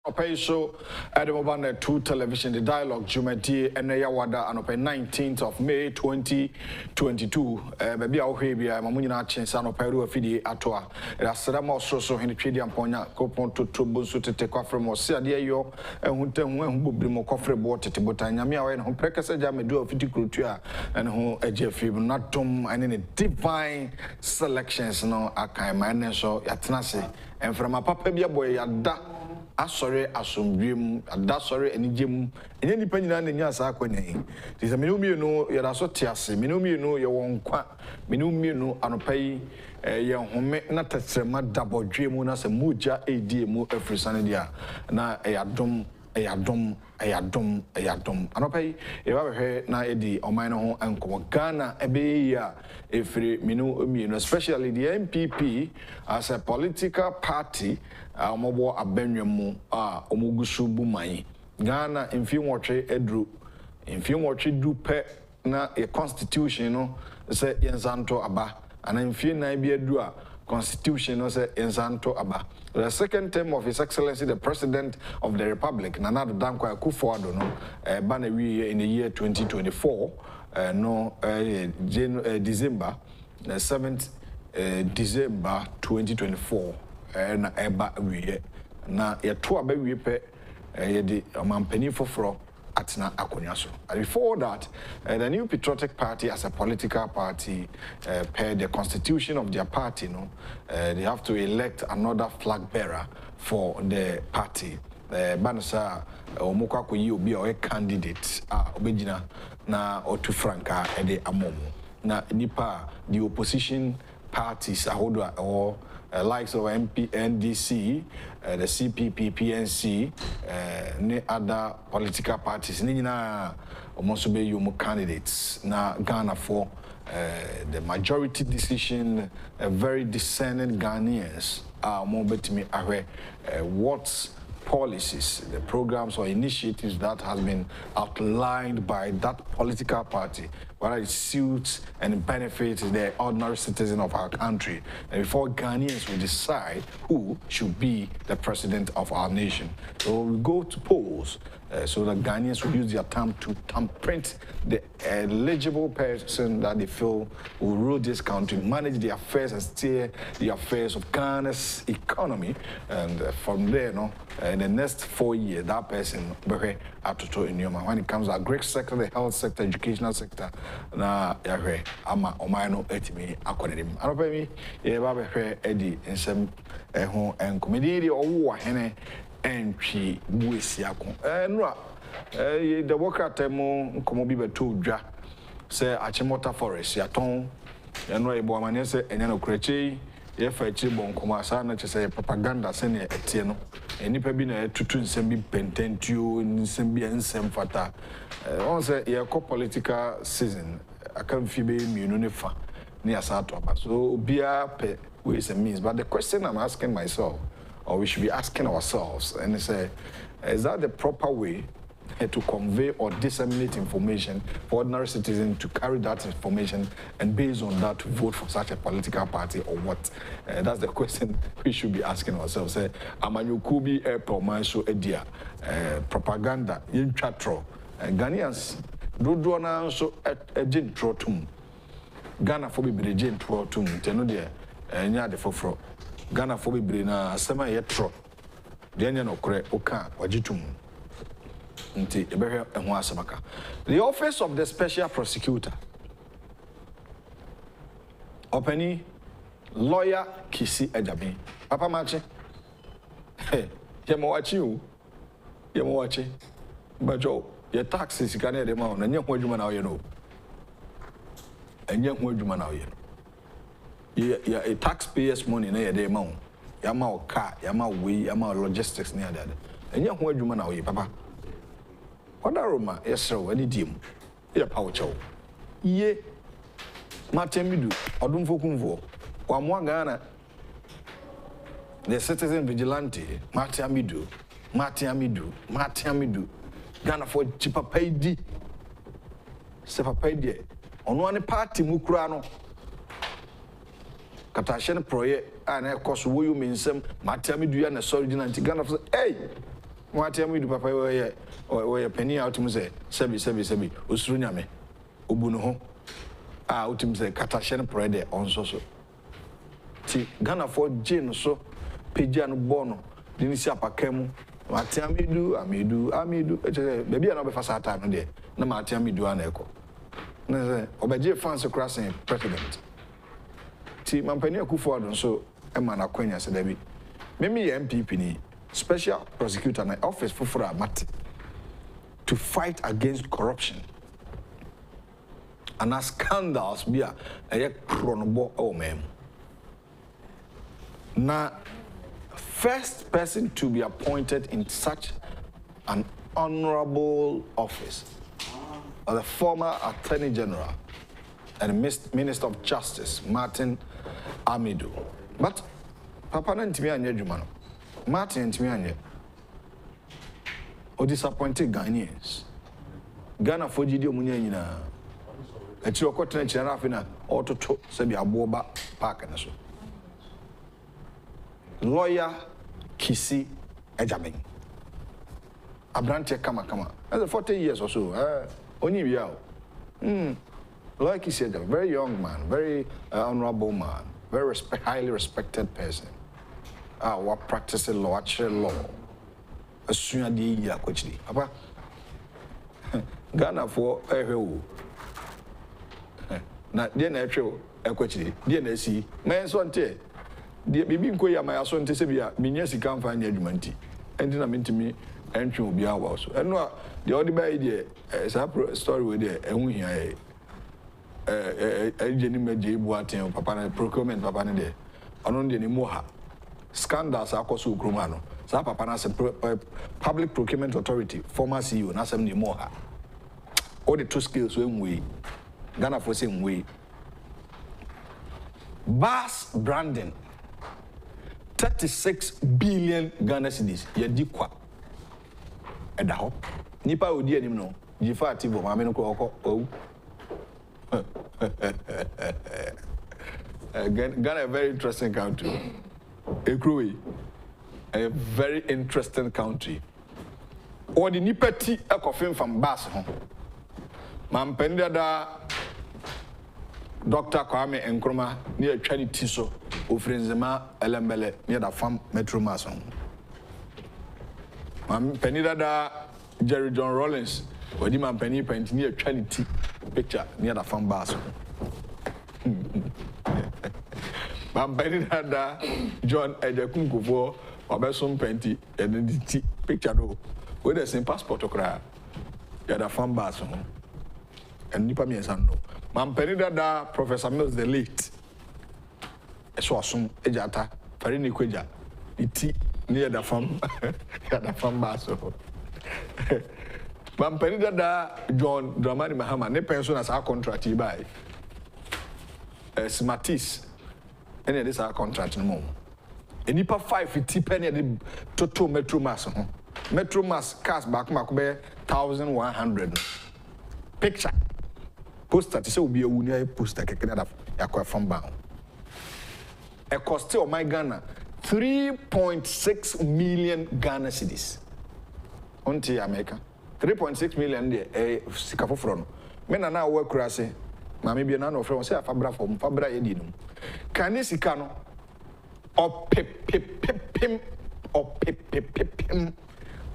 Okay, so at the mobile 2 television, the dialogue Jumati and Yawada and open 19th of May 2022. Maybe I'll hear Mamuna Chins and Peru Fidi Atoa. Rasadamo so in the Tridian Pona, Copon to Trubus to take off from Osia, yo, and who tell when Bubrimo Coffre water to Botanyamia and who Precasa Jamedu of Viticulture and who a Jeffy, not Tom and any divine selections, no, I can't manage so Yatnasi. And from a papa boy, Yada. Asore asomdwem adasore enigem enye nipa nyina na nya asa akwanya yi tise menumie ya so tiase menumie ye wonkwa menumie anopai ye home na tatrema dabodwemu na se moja edi mu afrisane dia na eyadom anopai ye ba hwe na edi oman no ho enko Ghana ebe ya efiri menumie especially the MPP as a political party omobo abenwemu omogusu buman Ghana mfiwotwe edru mfiwotwe dupe na a constitution no say yensanto aba ana mfie nan bi edu a constitution no say yensanto aba. The second term of His Excellency the President of the Republic Nana Dankwa akufo-addo no ban in the year 2024 December 7th December 2024 na eba wiye na yeto aba wiye pe yedi amampani foforo atena akonya so. Before that, the New Patriotic Party as a political party, per the constitution of their party, they have to elect another flag bearer for the party. Banasa omukwa ko yi obi a candidate obegina na otu franka ede amomo na nipa the opposition parties ahodo or likes of NDC, the CPP, PNC, other political parties, almost be your candidates. Now Ghana for the majority decision, very discerning Ghanaians are more betting me what policies, the programs or initiatives that has been outlined by that political party, whether it suits and benefits the ordinary citizen of our country, and before Ghanaians will decide who should be the president of our nation. So we go to polls so that Ghanaians will use their time to thumbprint the eligible person that they feel will rule this country, manage the affairs and steer the affairs of Ghana's economy, and from there, in the next 4 years, that person will be atoto in Yoma. When it comes to the agric sector, the health sector, educational sector, na yahwe ama omano etimi akonedim. Anopemi ye ba behwe edi nsem ho enkomedi owo hene entwi buesi akon. Nura the Democrat mo nkomo bi beto dwa se Achimota forest yaton enura ebo amane se enya no krechi ye fa chi bon nkomo asa na chese propaganda se ne etie no enipa bi na tutu nsem bi pententuo nsem bi nsem fata on say ye ko political season akan fi be mienu ne fa ne asato aba so bia pe ways and means. But the question I'm asking myself, or we should be asking ourselves, and say, is that the proper way to convey or disseminate information for ordinary citizens to carry that information and based on that to vote for such a political party or what? That's the question we should be asking ourselves. Amanyukubi airport edia propaganda in chatro Ghanaians do na so agent trotum Ghana for be agent trotum teno de nya de foforo Ghana for be na asema ye tro de nya no kore oka wajitum. The office of the special prosecutor, Openi, lawyer Kisi Agyapong. Papa Machi, hey, you watching, but Joe, your taxes you can't get them out, and you're what you now you know. And you're what you now you know. Yeah, a taxpayer's money near the amount. Yama car, Yama way, Yama logistics near that. And you're what you now you, Papa. What are Roma? Yes, sir. Any dim? Yeah, power chow. Ye, Matemidu, Odumfokumvo, Wamwangana, the citizen vigilante, Matiamidu, Ghana for Chipapedi, Sepapedi, on one party Mukrano, Katashan Proye, and of course, we mean some Matiamidu and a solid Ghana for hey. Mwatiamu idu papa we penny out mu say sebi osuru nyame obunu ho a utim say katashen prede onso so ti Ghana for Jane so peja no bono dini si apakam mwatiamu amidu baby na obefa sata no de na mwatiamu idu ana eko na say obeje fans crossing president ti mampani akufo-addo so ema na kwanya se dabi memi MPP ni special prosecutor na office fufura mate to fight against corruption and scandals bia kronobo o mem na first person to be appointed in such an honorable office are the former Attorney General and Minister of Justice Martin Amidu. But papa na ntimi anya adwuma no Martin ntimi anya o disappointed Ghanaians. Ghana for GD omunya nyina ati okotena chira afina ototo se bi aboba park na so lawyer Kisi Agyapong abrante kama as 40 years or so only we are lawyer Kisi Agyapong, very young man, very honorable man, very highly respected person. What practicing law, actual law. As soon as the year, actually, Papa, Ghana for na then actual, actually, DNC, man, so until the baby inquire my son to say, Minyasi can't find the argument, and then I mean to me, and will be our also. And no, the other idea is a story with the and we hear a genuine J. Papa procurement, Papa, there. I don't need any more. Scandals are also Grumano. Papa na Public Procurement Authority, former CEO, na some more. All the two skills we Ghana for same way. Bas branding 36 billion Ghana cedis. Yedi kwa. Eda ho. Nipa odi anim no. Jifa ativo ma me no ko Ghana a very interesting country. A very interesting country. Or the nipati a coffin from Bass. Mampenda da Dr. Kwame Nkrumah near Trinity so Ufrenzema Elembele near the farm Metro Mason. Mampenda da Jerry John Rollins, or the Mampeni paint near Trinity picture near the farm Bass. Mampenda da John Agyapong for Obeson Penti and the picture no. With the same passport okra. Ya da farm Bass. And nipa mi ensando. Mampenda da Professor Mills the late. Eso asum ejata fari ni kweja. Iti near the farm ya da farm Bass. Mampenda da John Dramani Mahama ne pension as our contract by Smarties. And this our contract no more. And nipa 550 penny the total Metro Mass. Metro Mass cast back makobe 1,100. Picture. Poster to say will be a wunya poster keke da yakwa from bound. A cost of my Ghana 3.6 million Ghana cedis. Onti America. 3.6 million de sikafo fro. Me na na work krase. Ma me bi na no fro say afabra fo fabra ye di no. Kan sika no o pim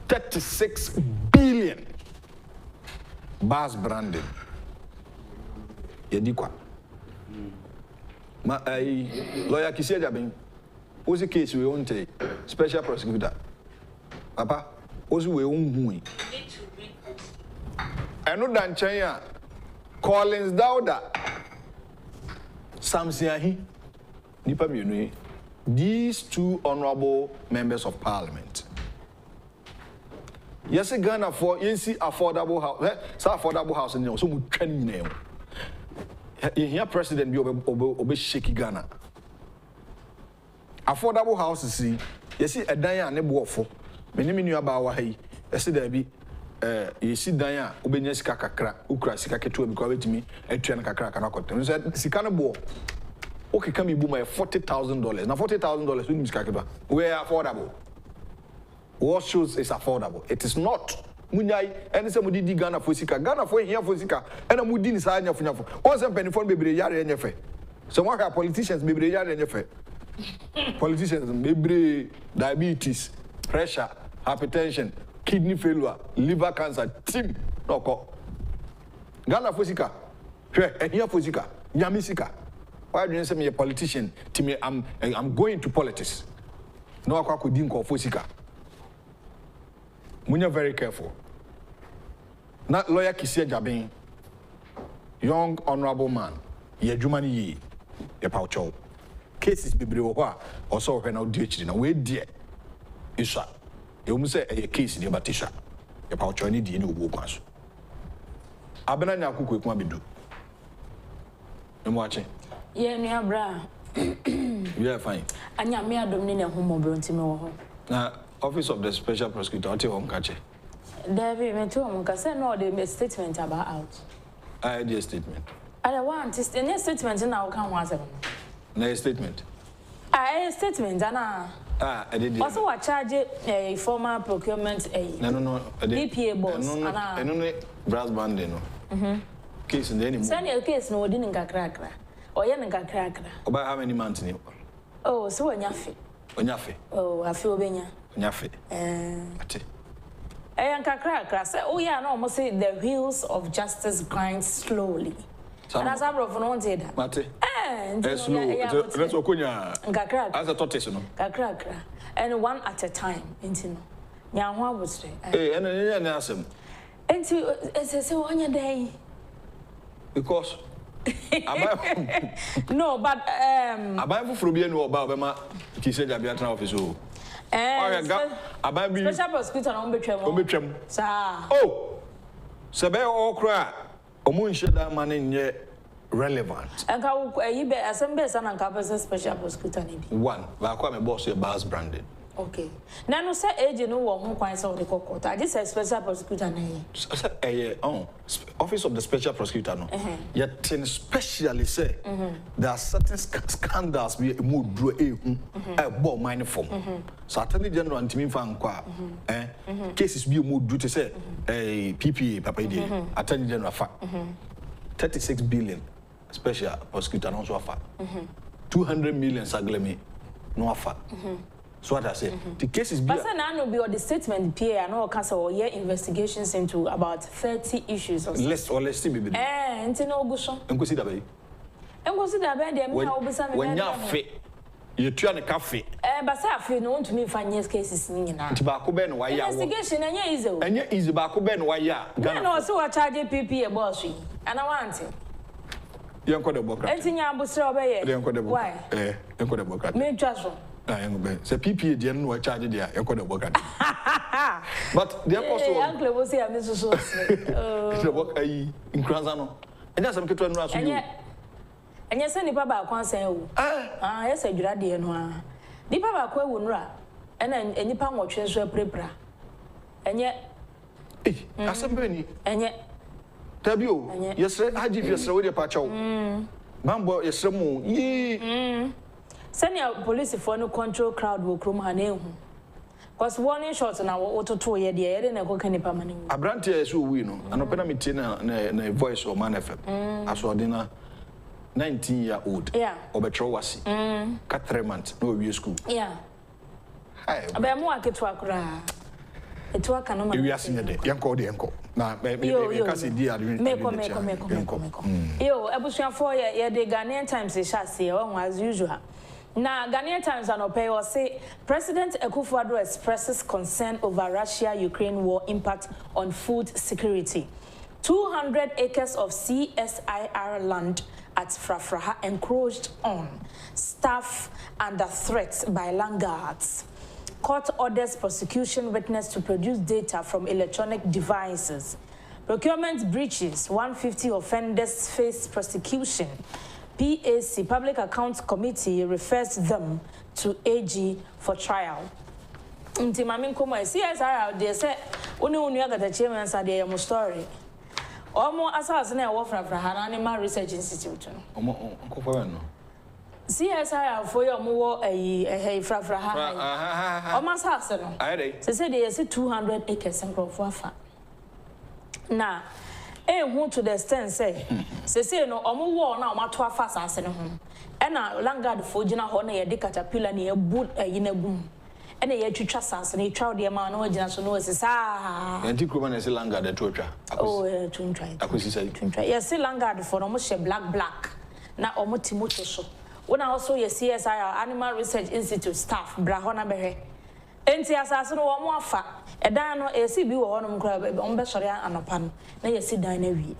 36 billion Bas branding. Yedi kwa. Ma lawyer Kisi Agyapong. Ozi case we won't take special prosecutor. Papa, ozi we won't hui. Eno dan Chenya Collins Dauda Samsiahi Nipa Miunui. These two honorable members of parliament. Yes, Ghana for affordable house. So affordable house in so much training. Here president be obe shaky Ghana. Affordable houses see. You see a daya ne buofo. Many minute about wahi. You see there be you see daya obenya sika kakra ukra sika ketu because wait me etuan kakra kana kotem. So sika no bo. Okay, can be boom $40,000. Now $40,000 we sika ketu. We are affordable. What shows is affordable. It is not. Munyai, and some di Ghana for Sika, Ghana for here for Sika, and a Mudin is Anya for Nafo. Once a penny for baby yard and your some more politicians, baby yard and your politicians, baby diabetes, pressure, hypertension, kidney failure, liver cancer, team, no call. Ghana for Sika, and here for Sika, Yamisika. Why do you say me a politician? To me, I'm going to politics. No, I could think of Fusika. Munya very careful. Not lawyer Kisia Jabin, young honorable man, ye Jumani ye, ye paucho. Cases be brewa, also when out ditch in a way dear. Isha, you must say a case in your batisha. Ye paucho any dear no wokas. Abena Kuku Mabidu. I'm watching. Yeah, bra. Yeah, fine. And ya me a dominion home bronti. Now, Office of the Special Prosecutor, what you want catch? David, me too. I'm gonna say no. They made statement about out. I did a statement. I want is any statement in our can was No statement. I statement, Anna. I did. Also, what charge a former procurement a no, DPA boss. I know brass band, no. Case in the anymore. Send your case no didn't get cracker. Or Yanaka cracker. About how many months in you? Oh, so when yaffy. Oh, I feel benya. Nyafe. Yanka cracker. Say, oh, yeah, no, must say the wheels of justice grind slowly. And as I'm of no did. Mate. Slow. Let's okonya. As a tortoise, no. Cracker. And one at a time, into no. Yan would say. Eh, and then ask him. Into it's a 1 day. Because no, but I buy for Rubian or Baba, he said, I'll be at an office. Special prosecutor on between. Oh, Sabe or cry. Omun should that man in yet relevant. And how you be assemble and capacity special prosecutor? One, but I call my boss your bars branded. Okay. Now, no, say agent no one who finds out the court. I just say special prosecutor. Office of the Special Prosecutor. No, yet, especially say there are certain scandals we move do a ball minor form. So, Attorney General and Timmy Fan cases be moved do to say a PPA, Papa, Attorney General 36 billion special prosecutor also offer 200 million saglemi no offer. So what I say, the case is. But now no be on the statement PA and all kinds of year investigations into about 30 issues or so. Let's see, baby. Into no gushon. And consider baby. And consider baby, me how be some. When you're fit, you turn a cafe. But I feel no to me find yes cases in now. Tobacco ben why investigation and yeah easy. And yeah easy tobacco ben why ya. No, no, so I charge PPA boss and I want it. You got the book. And in your bus obey. Why? You got the book. Me trust. The PPA didn't know charge there. You got the book. But the apostle uncle was here, Mrs. So. The book in Kranzano. And that's some kid to know. And yes, any papa can't say, yes, I dread the no. The papa quite won't run. And then any palm watches were prepra. And yet, as a penny. And yet, Tabio, yes, I give you so with a patcho. Mambo is some more. Ye. Send your police for no control crowd will crum her name. Cause warning shots on our auto 2 year, the air and a cook any permanent. A branch is who we know, and open a meeting a voice or man FM. I saw dinner 19-year-old. Yeah. Obetrowasi. 4 months, no review school. Yeah. Hi. I'm more to a cry. It work and no. We are seeing the young called the uncle. Now, maybe you can see the Yo, I was 4 years, the Ghanaian Times is chassis as usual. Now, Ghanaian Times are no pay or say President Akufo-addo expresses concern over Russia-Ukraine war impact on food security. 200 acres of CSIR land at Frafraha encroached on, staff under threat by land guards. Court orders prosecution witness to produce data from electronic devices. Procurement breaches, 150 offenders face prosecution. PAC, Public Accounts Committee, refers them to AG for trial. Inti mami nkomo CSR they say uni aga the chairman say dey story. Omo asase na e wo fra Frafraha Animal Research Institute. Omo nkofo no. CSI for your more a frafra high. Almost house. They said they see 200 acres and grow for fa. Now, who to the extent say no, omo war now, my 12 fast and send home. And now, Langard for Jina Honey, a decatapilla near boot in a boom. And a year to trust us and a child, the amount of generation knows. Ah, and Tikroman is a Langard at Torture. Oh, to try. I could say, yes, Langard for almost a black. Now, almost Timoto so. When I also a CSI Animal Research Institute staff, Brahona Behe. Enti assassin or more fat. A dano a CB or on crab on Bessoria and upon. Now you sit down every.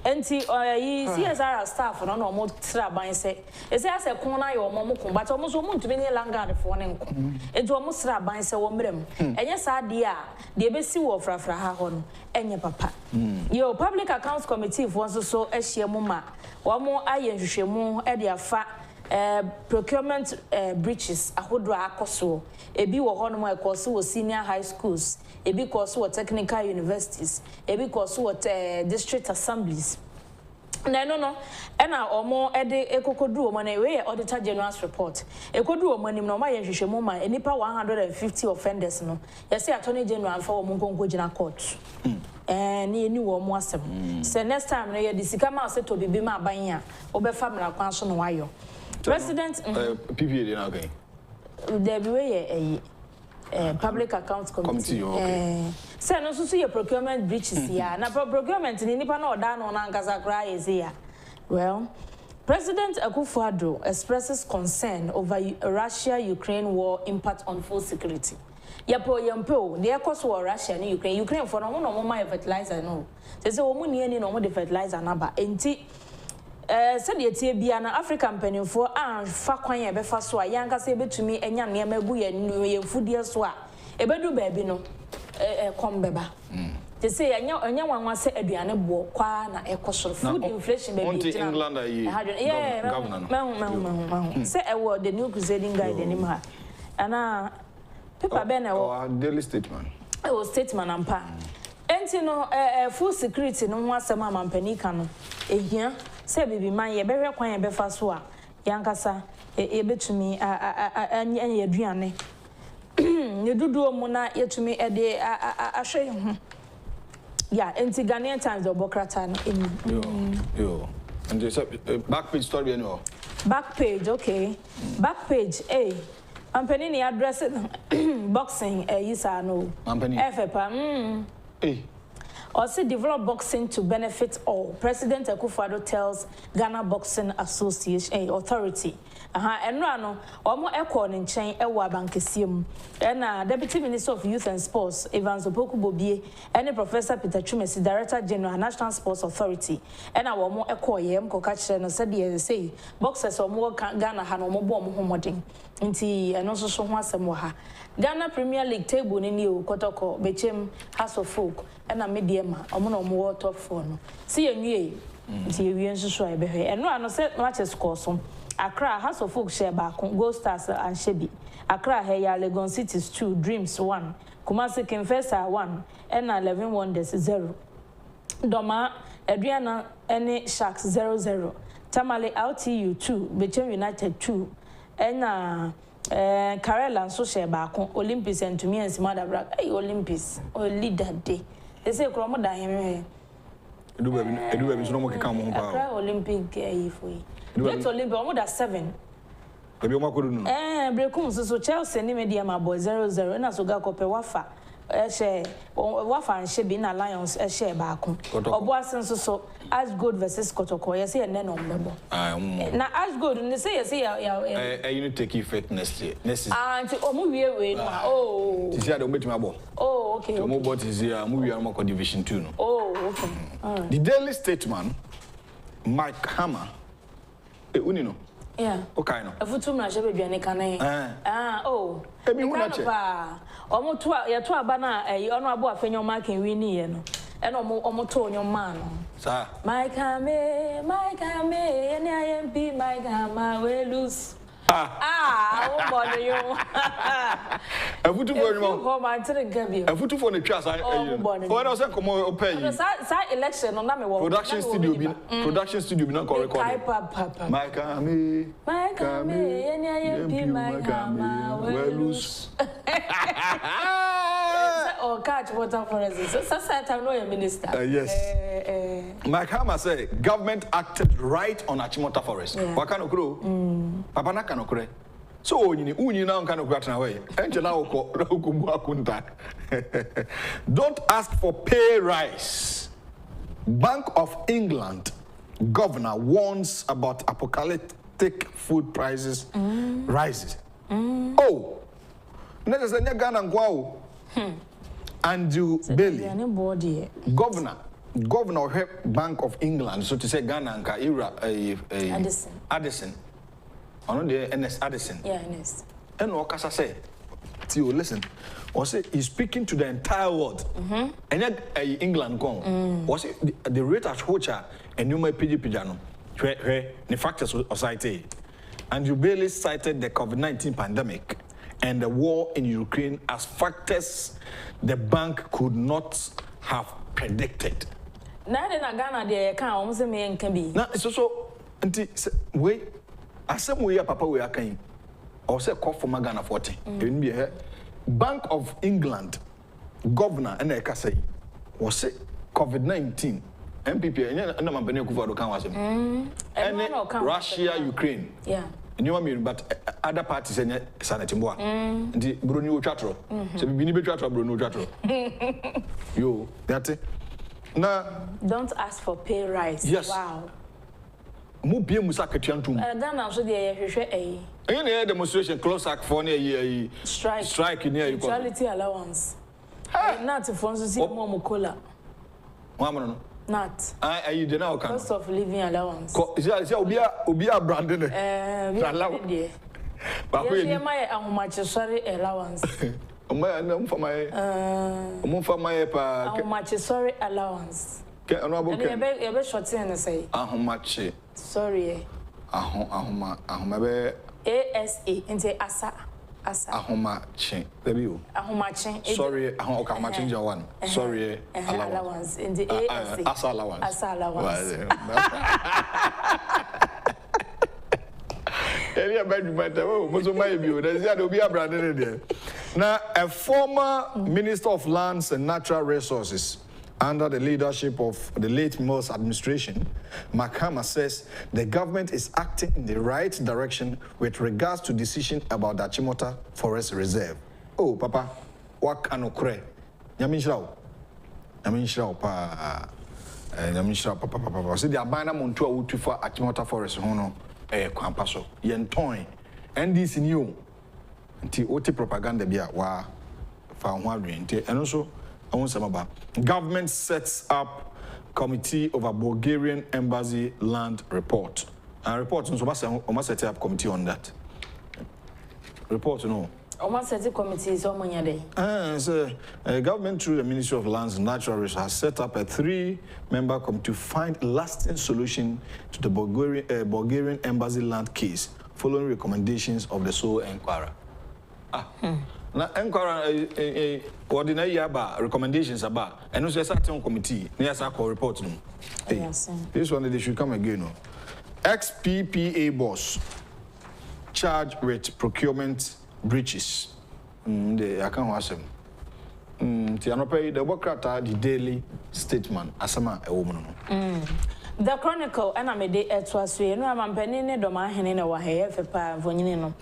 Enti CSI staff or no more trap by say. Is there a corner or momo, but almost won't to be near Langard for one. It's almost trap by say one brim. And yes, idea, the ABC of Rafrahon, and your papa. Your Public Accounts Committee was so as she mumma. One more iron shemo, Edia fat. Procurement breaches ahodra akoso ebi wo hono mo akoso wo senior high schools ebi koso wo technical universities ebi koso wo district assemblies na no na omo ede ekokodu omo na we auditor general's report ekodu omo nim na omo ye hwehwemu ma enipa 150 offenders no yesi attorney general fa omo nkonko gina court ni eni wo mo asem so next time no ye disika ma se to bibi ma aban a obefa mra kwan so no wayo President PPA now again. There be a Public Accounts Committee. Say no so your procurement breaches here. Na procurement ni nipa na oda no na nkasa kra is here. Well, President Akufo-Addo expresses concern over Russia-Ukraine war impact on food security. Yapo yampo, the cost war Russia and Ukraine for no more fertilizer no. They say omo ni no more fertilizer na ba. Enti said ye bia na African penifo fa kwan ye be fa so a yanka se betumi enya ne magu ye fudie so a ebedu baabi no kom beba they say enya wanwa se aduane bo kwa na ekosoro food inflation baby in England governor say the new crusading guide anymore ana paper be na daily statement statement ampa enti no food security no ho asema mampani ka no ehia say baby man ye behwe kwan ye befa so a yankasa e betumi anya aduane ne dudu omu na yetumi ede ahwe ho ya enti Ghanaian Times obokrata no yo and this back page story anyway back page okay back page ampani ni address boxing yisa no ampani efepa Also develop boxing to benefit all. President Akufo-Addo tells Ghana Boxing Association Authority. Enrano, omo eko ne nchen ewo abankesiem. Na Deputy Minister of Youth and Sports, Evans Opoku Bobie, and Professor Peter Chumesi, Director General National Sports Authority. And our omo eko yem ko ka kire no said dey say boxers omo Ghana ha no omo bo omo homodin. Nti eno so ho asem wo ha. Ghana Premier League table ni o kotoko bechem House of Folk na media ma omo no omo top 4 no. See enwie. Nti ewie nso e behwe. Eno ano se matches score so. Accra House of Folk share back Gold Stars and Shebi. Accra Heya Legon Cities 2 Dreams 1. Kumasi Kinfesa 1 and 11 Wonders 0. Doma Adriana Any Sharks 0-0. Tamale LTU 2 Bechem United 2 and Karela so share back Olympics and to me and Simada Brag. Hey Olympics or leader day. They say Kromo da him. Edu no more come on. Accra Olympic for you. Let's Olympic almost 7. Ebi o makodu no. Brekum so Chelsea ni media ma boy 0-0 na so ga kope wafa. Share wafa and Shebi na Lions share back. Obo asen so Ash Gold versus Kotoko. You say na no mbebo. Na Ash Gold ni say you say ya you need take effect next year. Next season. Nti omo wie no. Oh. Ti say do betimi abo. Oh, okay. Omo bot is here, mo wie no division 2 no. Oh, okay. All right. The Daily Statesman Mike Hammer uni no. Yeah. Okay no. Afutu na shebe duane kanan. Oh. Emi hu na che. Omo to ya to aba na ono abo afenyo ma kan wi ni ye no. E no omo to onyo ma no. Sa. My kame, ene IMP, my kama we lose. Ah, what you? A photo for you. Home, I didn't give you. A photo for the chance. I was come on pay. Side election on that. Production studio be not correct. My kame, well loose. Or catch water for us. So I know a minister. Yes. My kama say government acted right on Achimota Forest. What kind of crew? Papa na kind of crew. So uni now kind of gratin away. Angela kunta. Don't ask for pay rise. Bank of England governor warns about apocalyptic food prices rises. Oh, next is the Ghana Guau. Andrew Bailey, governor Bank of England, so to say Ghana and Kaira Addison. I know the NS Addison. Yeah, NS. And Okasa say, Tio, listen. Or say he's speaking to the entire world. And yet England gone. Was it the rate at which a new pijano, the factors society. Andrew Bailey cited the COVID-19 pandemic and the war in Ukraine as factors the bank could not have predicted. Now in Ghana, they can't almost me can be. Now it's also wait. As some way, Papa, we are kind. Or say call for Ghana 40. Bank of England governor and I say was say COVID-19 MPP and I'm being covered and Russia, Ukraine. Yeah. You know what I mean? But other parties and Sanity Moa. The Bruno Chatro. So we need to chat Bruno Chatro. You, that's it. Now, don't ask for pay rise. Yes. Wow. Mubia Musakatiantum. Ghana also the any demonstration close for near strike near you. Quality allowance. Not to funds to see more mukola. Woman. Not. I did now cost of living allowance. Is Ubia Brandon? But we my how much sorry allowance. For my how much sorry allowance. And short and say how much sorry. ASA and say asa. Ahomache. There you. Ahomache. Sorry, ahomache change one. Sorry, allowance in the ASA. Asa allowance. Asa allowance. Area bad matter. Oh, most of my view. There's there will be a brand in there. Now, a former Minister of Lands and Natural Resources under the leadership of the late Mills administration, Makama says the government is acting in the right direction with regards to decision about the Achimota Forest Reserve. Oh, Papa, what can okre? Yaminshao pa. Yaminshao papa. See the abana montua utu for Achimota Forest hono kwampaso. Yentoin. NDC new. Nti oti propaganda bia wa fa ho adwente. And also government sets up committee over Bulgarian embassy land report. And report, so must set up committee on that. Report, no. Almost set up committee so many days. So, government through the Ministry of Lands and Natural Resources has set up a 3-member committee to find lasting solution to the Bulgarian embassy land case, following recommendations of the sole inquirer. Na inquiry ordinary about recommendations about and also a certain committee near our report. Yes. This one they should come again. No. Ex-PPA boss charged with procurement breaches. I can't watch them. The worker the daily statement asama a woman. The Chronicle and I made it was we no am penny doma hene na wa he fepa vonyine no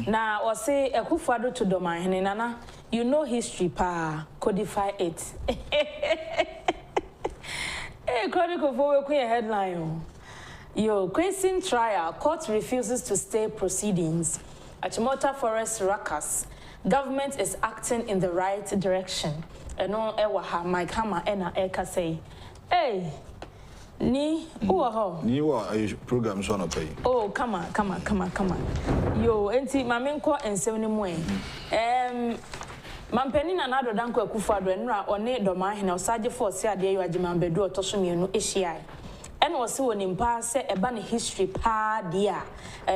na o say akufo-addo to doma hene nana you know history pa codify it. Chronicle for we headline yo Queen's trial court refuses to stay proceedings. Achimota Forest ruckus, government is acting in the right direction. Eno ewa ha Mike Hammer ena eka say hey Ni wa program so no pay. Oh, come on. Yo, enti mame nko ensem ni mu mampeni na nado danko akufo-addo enra one doma hena osaje force ade yo agimambedu otoso mienu ehia. and was so in pass a ban history pa dear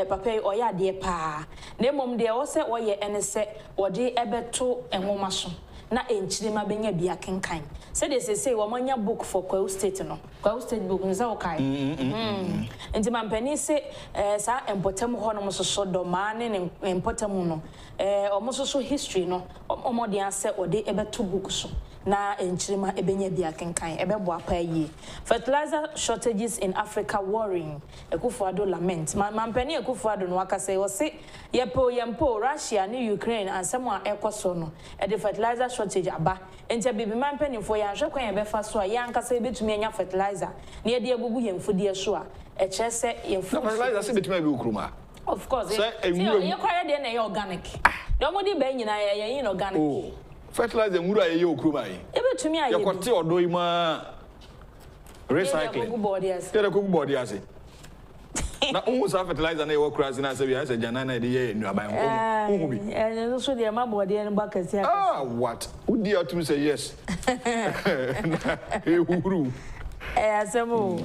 papa or ya dear pa. Nemom dear was or ye and set or de ebeto and womason. Na enchirima benya bia kenkan said they say wamanya book for Kwao State no Kwao State book nza okai enti mampani se sa empotem ho no so do mane ne empotem no omo so history no omo de ase ode ebeto book so na enchirima ebenya bia kenkan ebebo apa yi fertilizer shortages in Africa worrying akufo-addo lament mampani akufo-addo no aka say wose yempo Russia ni Ukraine ansemo a ekoso no e de fertilizer shortage aba enti bibi mampani fo ya hwe kwan ye befa so a ya nkasa ebetumi anya fertilizer na ye de agugu yemfudie so a e kire se yemfu fertilizer se betumi abi okruma of course ye kwaya de na ye organic do mo di ba nyina ye organic oh fertilizer nguru aye okruma yi ebetumi aye yakote odo yi ma recycling ye kugu body ase na unsa fertilizer na ye okra ase na se bia se jana na de ye nuaban ho bi so de ma body en bakasi what who dey to say yes e huru asemo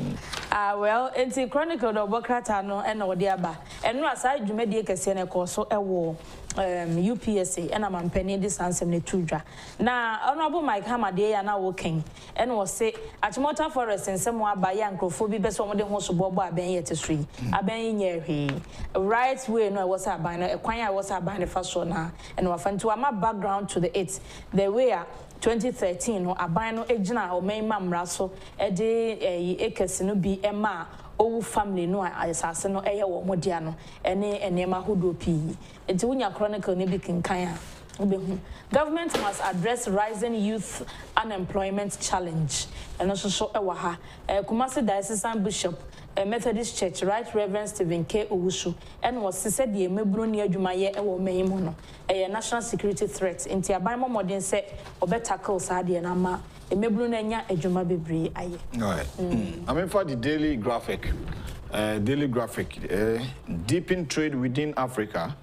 well enti chronicle do bokrata no e na ode aba eno asa dwumadi kese na koso ewo UPSA and I'm penny this answer ne tudwa na honorable Mike Hamade ya na working and was say Agyapong forest and some aba ya nkrofo bi beso mo de ho so bobo aben yete sui aben nye hwe right way no was aban no ekwan ya was aban ne fa so na and wa fanto ama background to the way 2013 no aban no ejina o menma mra so e de ekesi no bi ema owu family no asase no eye wo modia no ene enema hodo pi enti wunya chronicle ne bi kinkan a obehu government must address rising youth unemployment challenge eno so ewa ha Kumasi Diocese Bishop Methodist Church Right Reverend Stephen K. Owusu and was said the emebru ne adwuma ye ewo mayimo no national security threat enti aban mo modern say obetackle saade na ma emebru na nya adwuma bebre aye right I mean for the daily graphic deepen trade within Africa,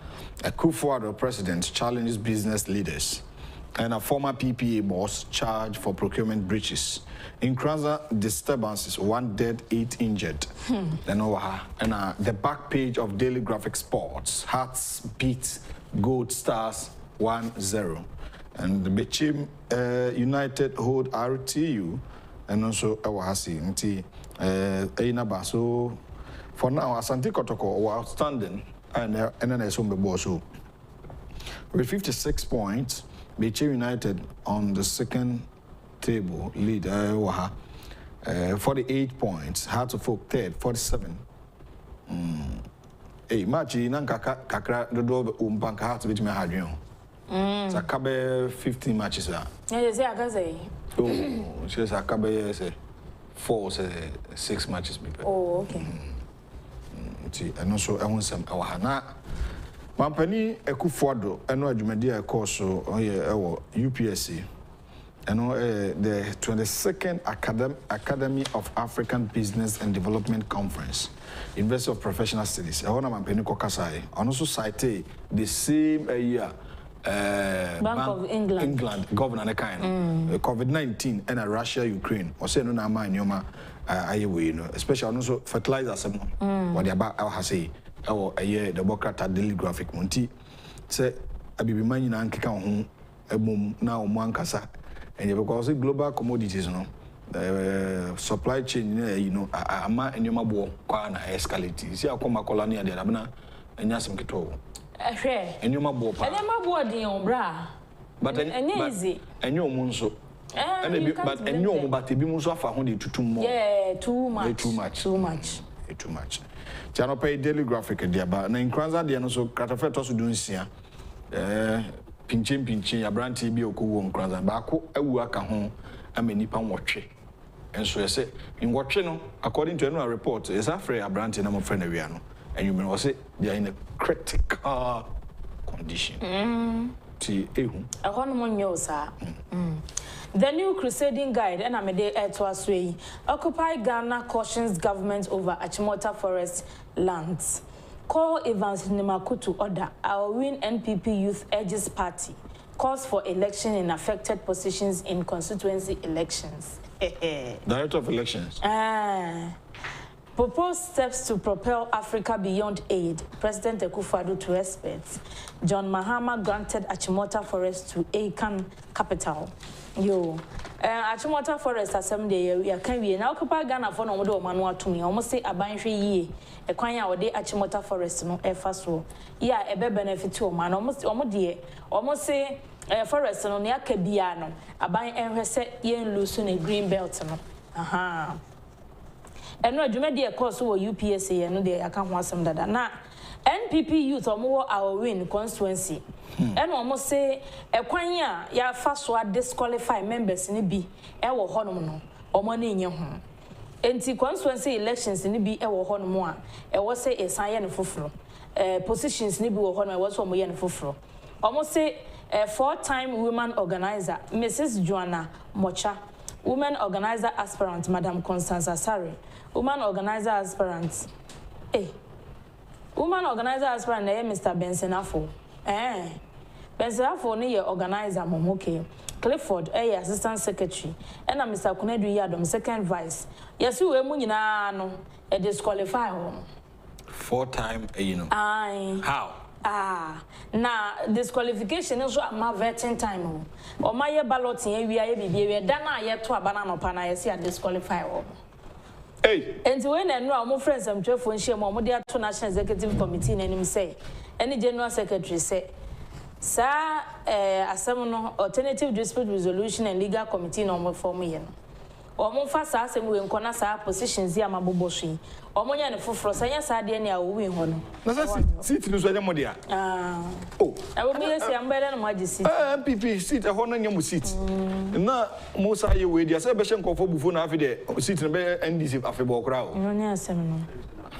Akufo-Addo president challenges business leaders, and a former PPA boss charged for procurement breaches. In Kranza disturbances, 1 dead, 8 injured. Then over and the back page of Daily Graphic Sports, Hearts beats Gold Stars 1-0. And the Bechim United hold RTU, and also Awahasi, Nti Einaba. So for now, Asante Kotoko were outstanding, and then I saw the boss. With 56 points, Bechim United on the second table lead 48 points. Hearts of Folk third 47. Match nan kakra do umpanka Hearts bit me hadwen. Sa kabe 15 matches ah. Yeah, say akaze. Oh, she say kabe say 6 matches be. Oh, okay. Ti eno so ehun sam ewa hana. Mampani Akufo-Addo eno adwumadi e course ewo UPSA. The 22nd Academy of African Business and Development Conference, University of Professional Studies. I want to mention Kokasai. I also cite the same year Bank of England governor kind COVID-19 and Russia Ukraine. Or say no na ma nyoma ayewe no, especially also fertilizer some. What they about I say a year the Bokrata Daily Graphic Monty say abibi man na nkeka ho ebom na omankasa. And because global commodities, supply chain, ama enyoma bo kwa na escalate. See akoma colony ade abna enya sem keto. Enyoma bo pa. Enyoma bo din obra. But easy. Enyom nso. But enyom but ebi nso afa ho de tutum mo. Yeah, too much. Too much. Channel pay Daily Graphic de aba na nkranza de no so katafeto so dunsia. Pinchin abranti bi okuwo nkranza baako awu aka ho amanipa nwotwe enso yese nwotwe no according to a report is afre abranti na mo friend awia no and you may say they are in a critical condition ti ehu ahono mo nyosa The new crusading guide and amede to aswei Occupy Ghana cautions government over Agyapong forest lands. Call Evans Nimakutu order. Our win NPP Youth Edges Party calls for election in affected positions in constituency elections. Director of Elections. Proposed steps to propel Africa beyond aid. President Akufo-addo to experts. John Mahama granted Achimota Forest to Akan capital. Achimota Forest assembly we can we now occupy Ghana for no do manual to me. Almost say abanhwe ye. E kwan ya wode Achimota Forest no efa so. Yeah, e be benefit to man. Almost say forest no ne aka bia no. Aban enhwe se yen lose ne green belt no. Aha. Eno adwumadi e course wo UPSA no de aka ho asem dada na NPP youth omo our win constituency eno omo say ekwan a ya fa so disqualify members ni bi e wo honom no omo na enye ho enti constituency elections ni bi e wo honom a e wo say esan ye ne foforo positions ni bi wo honom e wo so omo ye ne foforo omo say four-time woman organizer Mrs. Joanna Mocha, women organizer aspirant Madam Constance Asare, woman organizer aspirant woman organizer aspirant Mr. Benson Afo. Benson Afo ni ye organizer momoke. Clifford assistant secretary. And Mr. Kunedu Yadom second vice. Yes, we mu nyina no e disqualify ho. Four-time, How? Na disqualification is my vetting time. Or my balloting, we are baby, Dana yet to a banana pan, I see a disqualify. Hey, and when I know my friends, I'm 12 and share more dear to National Executive Committee, and him say, any general secretary say, Sir, a seminal alternative dispute resolution and legal committee no more for me. Or more fast as we in corner positions here, my boboshi. Or more than a full frost, I said, any are win honor. Sit in the Modia. Oh, I will be I'm better than Majesty. MPP sit a honor you sit. Now, most are you with your celebration for before after sit in a bear and this after walk crowd. No, near seminal.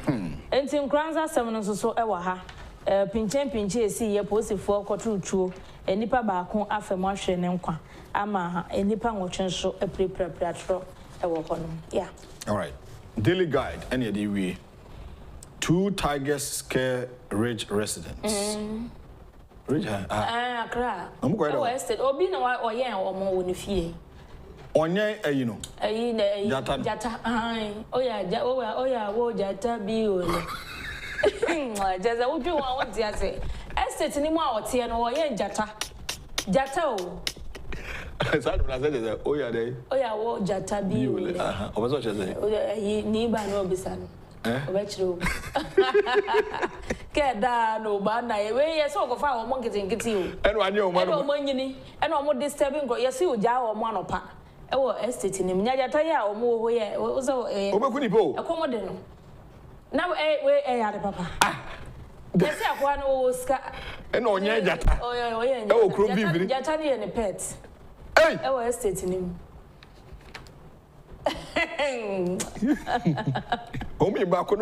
And Tim Kranza seminals so ever. Pinche see ye post for true and nipa baako afa mohwe ne nkwa ama nipa nwotwe so prepare yeah. All right, daily guide any day we 2 tigers scare Ridge residents. Ridge Accra estate obi na oye omo woni fie onye jata oya wo jata bi ole Jaza uju wa wati ase. Estate ni mu a wote no wo ye jata. Jata o. Sadu na say dey oya dey. Oya wo jata bi o. Aha. O bezo chese. Oya ni ba no bisa no. O be chiro. Ke da no ba na we ye so go fa wo mo nkiti o. Eno anye o ma no. Eno mo nyini. Eno mo disturbing go ye si o ja wo mo anopa. E wo estate ni nya jata ya o mo ho ye. O so Obeku ni po. Akomode no. Now, yard papa. Yes, I want to ska. And on your jata. Oh, Crumby. Jatani and a pet. Hey, oh, estate in him. Omi back on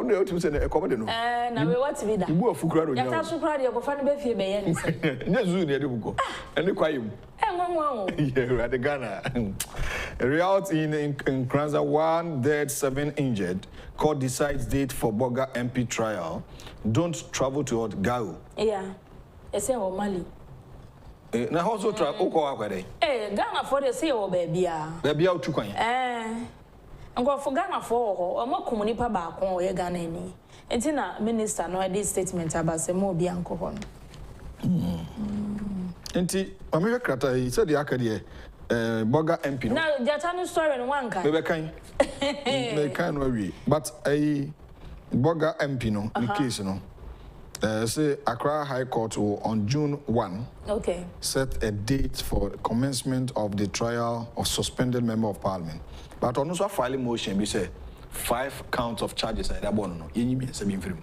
the to send a commodity. And I will want to be that. You are Fukra. You have to cry your funny baby. Yes, you go. And the quiet. Yeah, at the Ghana. Reality in Kranza 1 dead, 7 injured. Court decides date for Boga MP trial. Don't travel to Gao. Yeah, it's a Mali. Now also travel. Ghana for the say or baby. Baby out to coin. I'm going for Ghana for or more communipa back on your Ghana. And Tina minister no idea statement about some more bianco. Enti America he said the Acadie Boga MP. Now Jatanu story in one kind. They can worry. But a Boga MP no the case no. Say Accra High Court will on June 1 set a date for commencement of the trial of suspended member of parliament. But on also filing motion we say 5 counts of charges at that one no. You mean say film.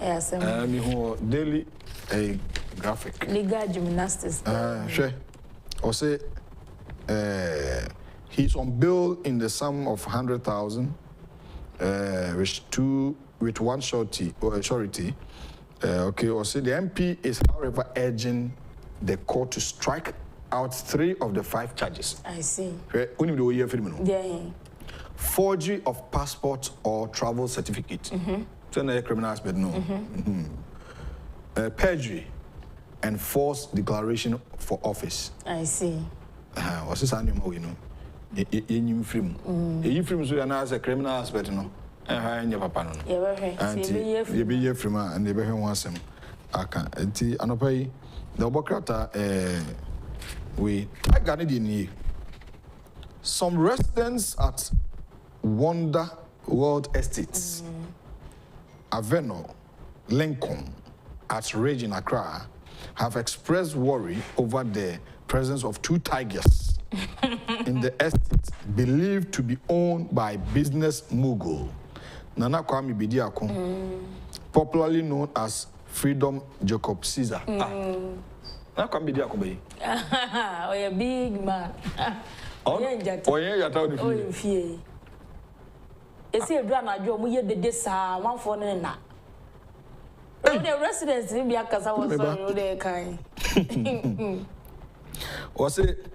Yes, me who daily a graphic. Legal gymnastics. Sure. Or say he's on bail in the sum of 100,000 with one surety. Or say the MP is however urging the court to strike out 3 of the 5 charges. I see. Yeah. Forgery of passport or travel certificate. So no criminal aspect no. Perjury. and false declaration for office. I see. What's this animal, you know? In film. In film, so as a criminal aspect, no. And your papa, no. And you be here from and they be here once. I can't. And the Obokrata, we I got it in here. Some residents at Wonder World Estates, Aveno, Lincoln, at Rage in Accra, have expressed worry over the presence of 2 tigers in the estate believed to be owned by business mogul Nana Kwame Bediako, popularly known as Freedom Jacob Caesar. Nana Kwame Bediako, baby. Oh, a big man. Oh, yeah, you're talking to me. It's a drama, Joe, we had the desa, one for Nana. The residents in Biakas, was so there, kind. Was it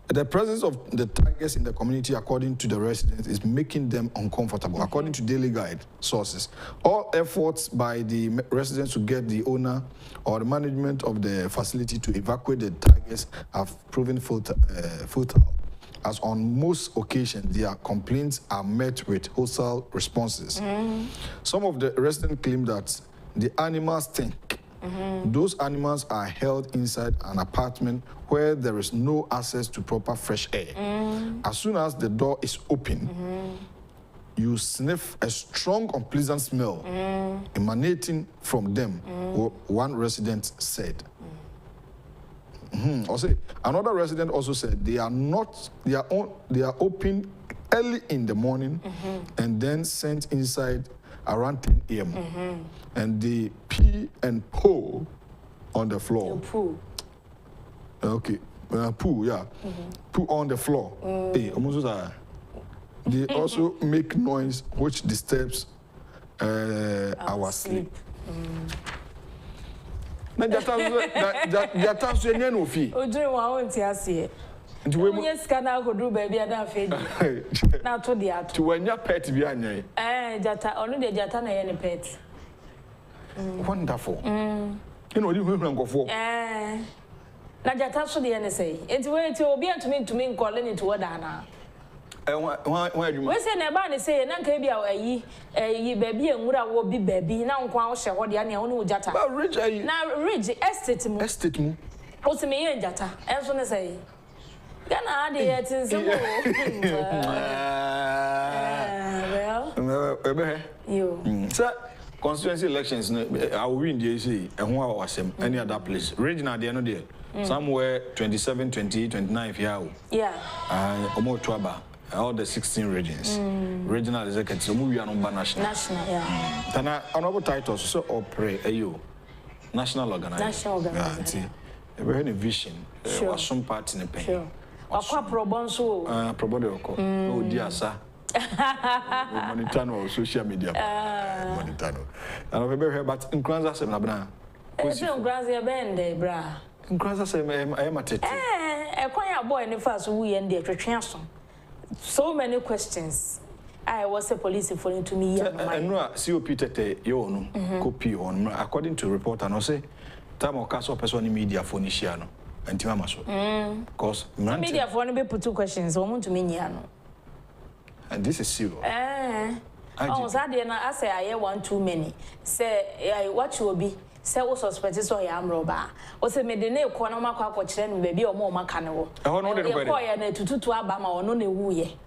the presence of the tigers in the community, according to the residents, is making them uncomfortable, according to Daily Guide sources. All efforts by the residents to get the owner or the management of the facility to evacuate the tigers have proven futile. As on most occasions, their complaints are met with hostile responses. Some of the residents claim that the animals stink. Those animals are held inside an apartment where there is no access to proper fresh air. As soon as the door is open, you sniff a strong, unpleasant smell emanating from them, one resident said. Also, another resident also said they are open early in the morning and then sent inside around 10 a.m. And they pee and poo on the floor. Poo. Okay, poo, yeah. Poo on the floor. Hey, they also make noise which disturbs our sleep. Na jata so enye no fi. Odure wa won ti ase. Nti we mu yeska na go do baby ada afedi. Na to de ato. Ti wanya pet bi anyan. Jata onu de jata na ye ne pet. Wonderful. You know, you nkofo. Na jata so de ye ne say. Enti we ti obi antumi nkole ni to woda na. We say na ba ne say na nka bia yi baby enwura wo bi baby na nkwa wo hye ho de na wonu jata. Ba rich ayi. Na rich estate mu. Estate mu. O se me ye jata. Enso ne say. Gana ade ye tin se mo. Well, you. Sir, constituency elections I will win the AC and who are awesome any other place. Regional there no there. Somewhere 27, 28, 29 here. Yeah. Omo Twaba. All the 16 regions. Regional executives, so we are on national. National, yeah. Tana another titles so opera ayo. National organization. National organization. Yeah, we have a vision. Sure. Some part in the pen. Sure. Wakwa probonso. Probably oko. Oh dear sir. Monitano social media. Monitano. And we have but in Kranza se na. Ese Kranza bende bra. In Kranza se I am at it. Kwanya boy ne fa so we end twetwe aso. So many questions. I was a police for to me. And no COP tete yo no copy on according to report and say time o caso person media for Nishiano and Timama so. Because media for be put 2 questions o to me no. And this is serious. Oh, so I say I hear 1 too many. Say what you will be. Say o suspect so ya amroba. O se me de na ekọ na makọ akọkire no baby o mo maka ne wo. No de no ko ya na tututu aba ma ono na ewu ye.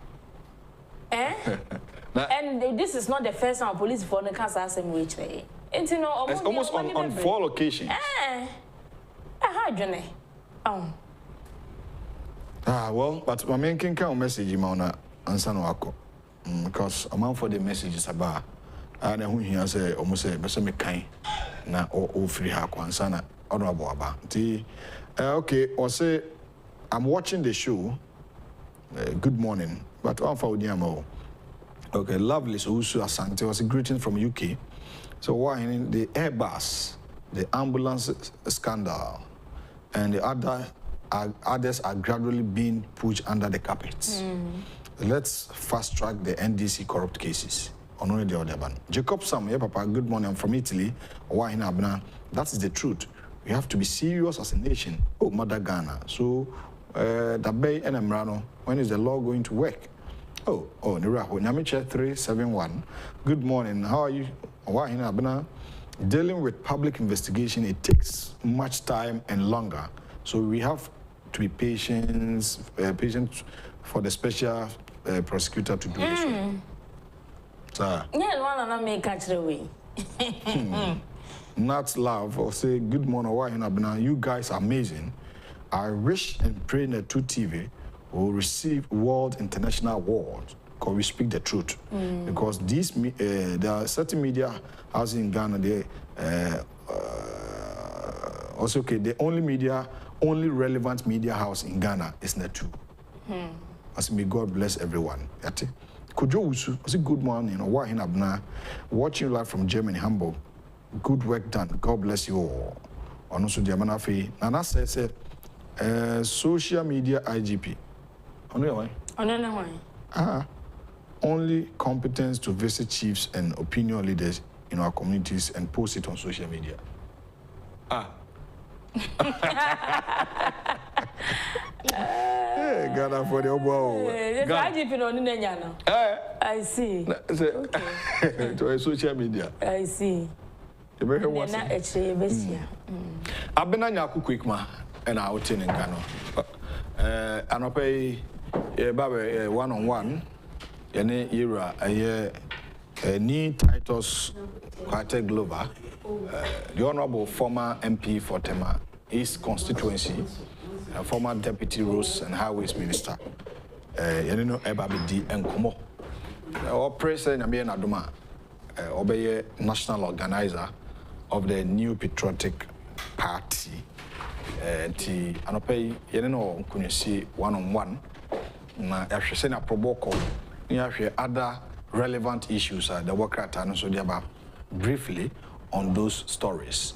And this is not the first time police for the cancer asem we chere. Enti no it's almost on 4 locations. How dwene. Well, but my main king can message ma na ansa no akọ. Because amount for the messages about and who he say almost say be me kan na o free ha kwansa na ono abo aba nti okay or say I'm watching the show good morning but one for odiamo okay lovely so Usu Asante was a greeting from UK so why in the Airbus the ambulance scandal and the others are gradually being pushed under the carpet. Let's fast track the NDC corrupt cases. Only the other one. Jacob Sam, yeah, Papa, good morning. I'm from Italy. Why in Abna? That is the truth. we have to be serious as a nation. Oh, Mother Ghana. So, the Bay and Emrano, when is the law going to work? Oh, Niraho, Nyamiche 371. Good morning. How are you? Dealing with public investigation, it takes much time and longer. So we have to be patient for the special prosecutor to do this one. So, yeah, one and make catch the way. Not love or say good morning. You guys are amazing. I wish and pray that 2TV will receive world international awards because we speak the truth. Because these there are certain media houses in Ghana. They also the only relevant media house in Ghana is Netu. As may God bless everyone. Kojo Usu, good morning. Watching live from Germany, Hamburg. Good work done. God bless you all. Also, Diamanafi. Nana says, social media IGP. Only competence to visit chiefs and opinion leaders in our communities and post it on social media. Hey, Ghana for the obo. IGP no nyana. I see. Okay. To social media. I see. Abena nyaku quickma and out in Ghana. Anope babe 1-on-1 yene era a new Titus Quarte Glover, the Honorable former MP for Tema East constituency, former Deputy Roads and Highways Minister, Yenino Ebabidi and Kumo. Our President Namien Aduma, Obeye National Organizer of the New Patriotic Party. Anope Yenino Kunisi 1-on-1. Na yahwese proboko ni yahwe other relevant issues the worker and so thereby briefly on those stories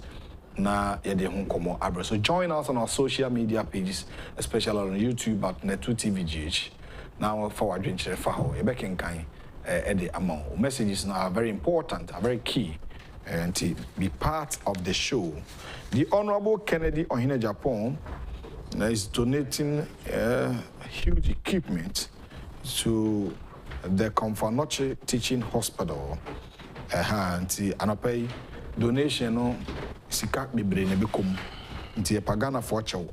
na yede ho komo abro. So join us on our social media pages, especially on YouTube at Netu TVGH. Now forward drink for how e bekenkan the amount messages now are very important, are very key and to be part of the show. The Honorable Kennedy Agyapong is donating huge equipment to the Komfanoche Teaching Hospital. And anapay donation no sika bibre ne bekom nti pagana for chew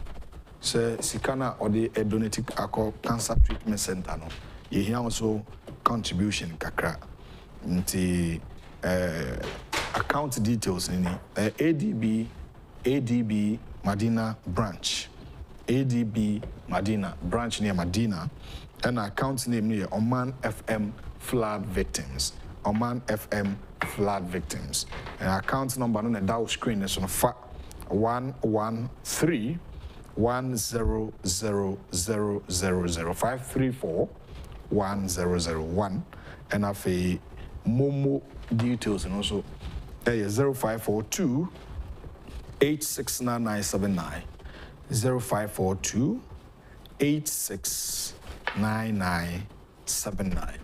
se sikana or the donatic alcohol cancer treatment center no ye here also contribution kakra nti account details ni ADB Medina branch. ADB Medina branch near Medina, and account name near Oman FM flood victims. Oman FM flood victims. And account number on the dial screen is on 113 10000 534 1001, and have a Momo details and also 0542 869979. 0542 869979.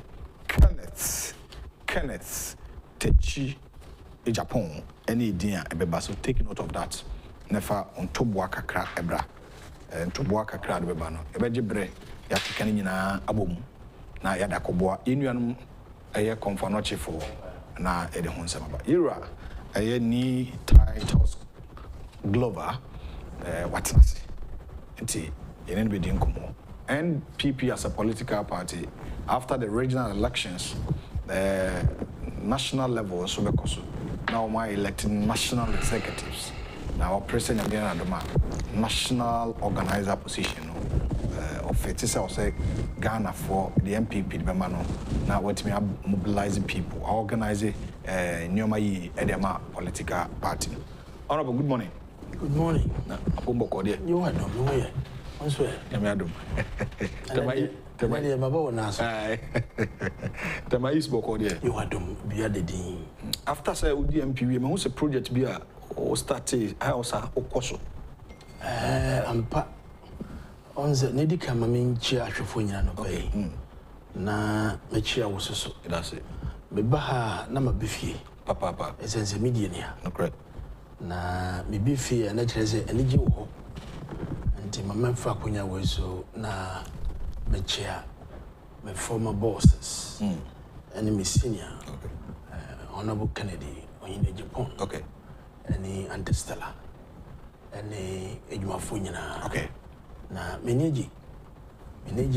Kenneth Techi Agyapong any dia ebeba, so take note of that. Never on Toboa Kakra Ebra and Toboa Kakra Bebano. Ebejibre Yatikani nyina abom na yada koboa inuanum eye Komfanoche for na ede ho nsema ba. Ira eye ni Titus Glover watnase nti yenen be din komo. NPP as a political party after the regional elections national level so because now my electing national executives now president Abena Adoma national organizer position of it is also Ghana for the MPP the no now what me mobilizing people organizing nyoma yi edema political party. Honorable, good morning. Good morning. Na apombo dia. You are dom no ye. Onso e. Ya me adom. Temai mabo na so. Temai is boko dia. You are dom bia de din. After say odi MPP me who say project bia o start I also okoso. Ampa onze ne di kama me nchi ahwefo nyina no bai. Na me chia wo soso. That's it. Me ba ha na mabefie. Papa. Esense media nia. No correct. na me be fear na kire say energy wo nti mama fa konya we so na me chair my former bosses and me senior honorable Kennedy in Agyapong and Antestella and Agyapong nyina na meneji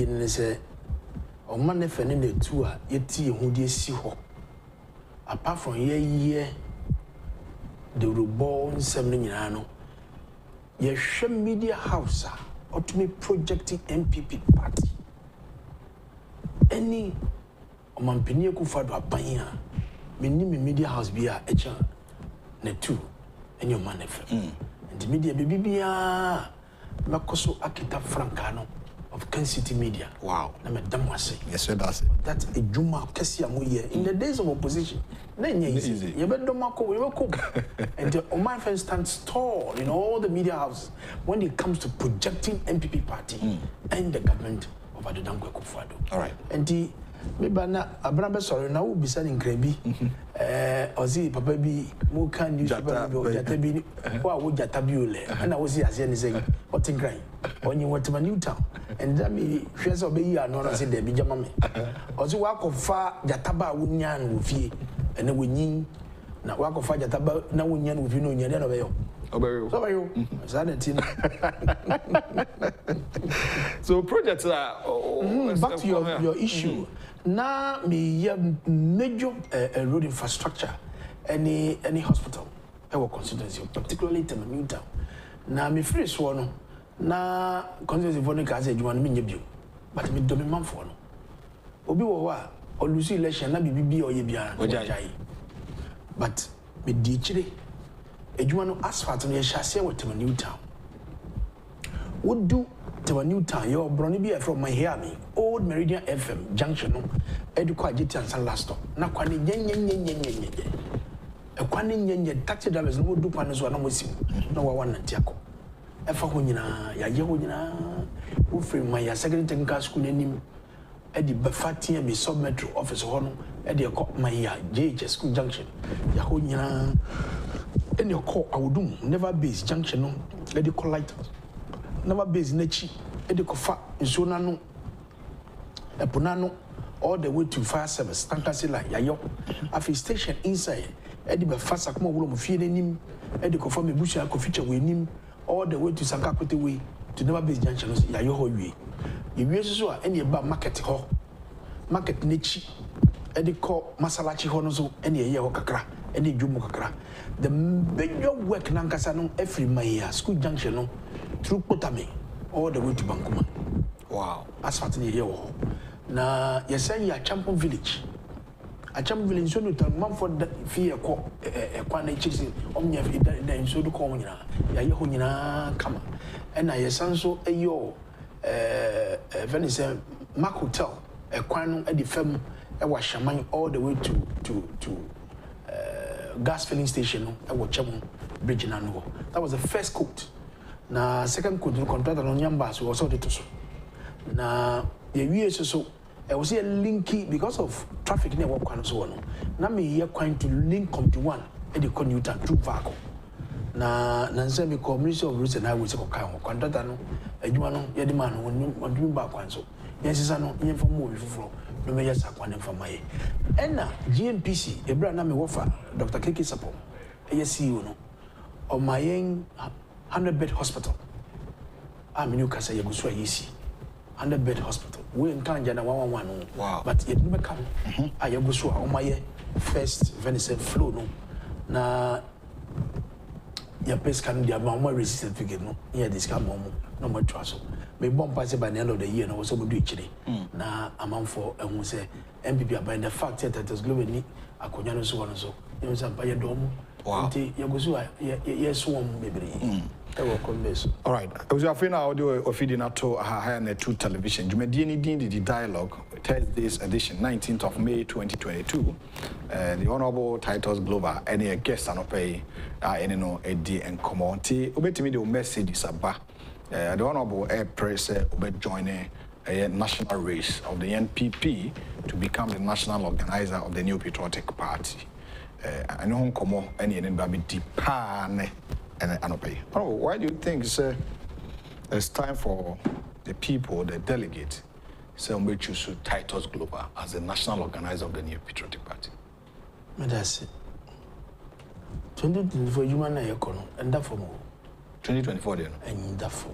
ne say o man ne fene ne tu a yeti ehudi esi ho apart from ye the reborn seven nyina no ye hwe media house or to me projecting MPP party any omampani akufo-addo aban a meni me media house bia echa na tu enyo manefe and media bibia makoso akita frankano of Kencity Media. Wow. Na me damwase. Yes, sir, that's it. That's a juma kesi amoye in the days of opposition. Na easy. You better don't and the Oman friends stands tall in all the media houses when it comes to projecting MPP party and the government of akufo-addo. All right. And the maybe na abrambe sorry na wo bisa ni nkrebi ozi papa bi mo kan news paper bi jata bi wa wo jata bi ole na wo si ase ni say what in cry onye what ma new town and that me hwe so be yi ano na say de bi jama me ozi wa kofa jata ba wo nya na wo fie na wo nyin na wa kofa jata ba na wo nya na wo fie no nya na be yo Obayo. So projects are back to your issue. Now me major road infrastructure, any hospital, our constituency, particularly in New Town. Now me free swan. Now constituency for the case you want me you, but me do me man for no. Obi wa or Lucy election na bibi or yebia. But me di chire. Ejuano asphalt no yeshase with New Town. Would do to a New Town, your brony be from my Miami, Old Meridian FM junction, Educa Jitian San Lasto. Na kwani yen. A quani yen taxi drivers no do panos one with no one and Tiaco. Efa Hunina, Yahuna, who frame my second technical school name, Eddie Bafati and be sub metro office honor, Eddie my JHS school junction, Yahuna. In your call, I would do never base junction, no, let it collide. Never base nechi, Edicofa, in Sonano, a Punano, all the way to fire service, Tankasila, Yayo, after station inside, Ediba Fasakmo will feeding him, Edicofa, Busha, feature with him, all the way to Sankakote way to never base junction, Yayo way. If you saw any about market hall, market nechi, Edico, Masalachi Honoso, any year kakra. Any Jumu kakra. The major work Nankasano every Maya school junction no through Potame all the way to Bankuma. Wow. As far as the year. Na yesay ya Agyapong village. Agyapong village so no time for the fear ko kwana chisi omnya da so do ko nyina. Ya ye ho nyina kama. And na yesan so eyo Venice Mark Hotel kwan no e di fam e wa shaman all the way to gas filling station no Agyapong bridge na no. That was the first coat. Na second coat no contract no nyamba so also to so. Na ye wie so I was here linky because of traffic near work kwan so no. Na me here kwan to link come to one e dey commuter through vehicle. Na nse me community of roads and highways ko kan contract no adwuma no ye de man no odwum ba kwan so. Yes sisa no yen from mo before no me yes akwan from my. Ena GNPC ebra na me wofa Dr. Keke Sapo CEO no o mayen 100-bed hospital me new kasa yeguso ayisi 100-bed hospital we nkanja na 111 wow but it never come ayeguso o maye first Venice flow no na ya pescan dia mama resistant figure no ya discount mama no more trust me bomb pass by the end of the year no so do ichire na amount for ehun say MPP about the fact that it is global ni akonya no so so you say by dom nti yeguso yes one bebre all right I was afraid now audio ofidi na to higher net 2 television jumedi ni din the dialogue Thursday's edition 19th of May 2022 the honorable titles global any guest and pay any no edi and community obetimi the message is about the honorable air press joining a national race of the NPP to become the national organizer of the new patriotic party I know come on any deep pan and pay. Oh, why do you think it's time for the people, the delegate, we choose Titus Global as the national organizer of the New Patriotic Party? That's it. 2024 human and that for more. 2024 then. And that for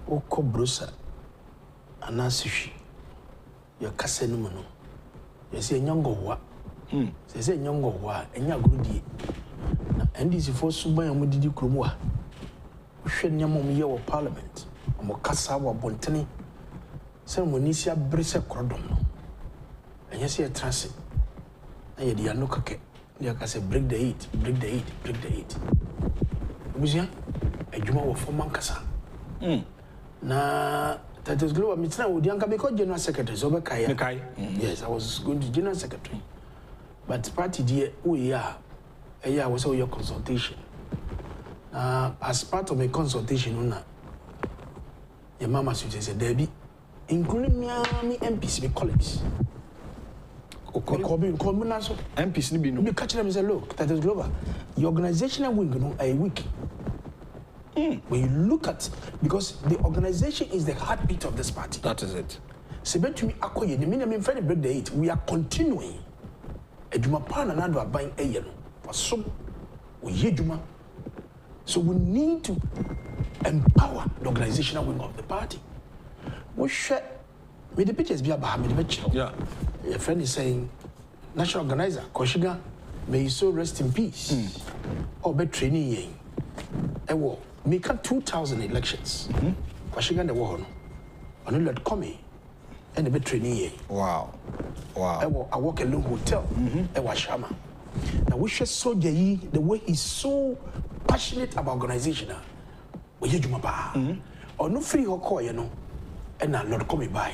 Oko Brusa and Nasishi. Your Casanumano. You say young wa. They say young wa and your good. And this is for Suba and Mudi Krumwa. We should Yamomia or Parliament. Mokasawa Bontani. Some Monisia Brisa Crodom. And you see a transit. And you are no cocket. You can say break the heat, break the heat, break the heat. Busia, a Juma of Fomankasa. Na that is global. Mitna would young because General Secretary Zobakaya. Yes, I was going to General Secretary. But party dear, we are a year was all your consultation. As part of my consultation, your mama says a Debbie, including me MPs, my colleagues. MPs be catch them and say, look, that is global. The organizational wing a week. When you look at, because the organization is the heartbeat of this party. That is it. Say to me, Akoye, the minimum friendly break the 8. We are continuing. A Juma pan and another buying a yellow. For some, we hear Juma. So we need to empower the organizational wing of the party. We share with the pictures be about me. Yeah. Your friend is saying, national organizer, Koshiga, may you so rest in peace. Or be training. Ewo, make 2000 elections. Koshiga the war. On let come and a bit training. Wow. Wow. I work alone hotel. Ewa Shama. Now we should so the way he's so passionate about organization. We hear Jumaba. Or no free hoko, you know, and now Lord come by.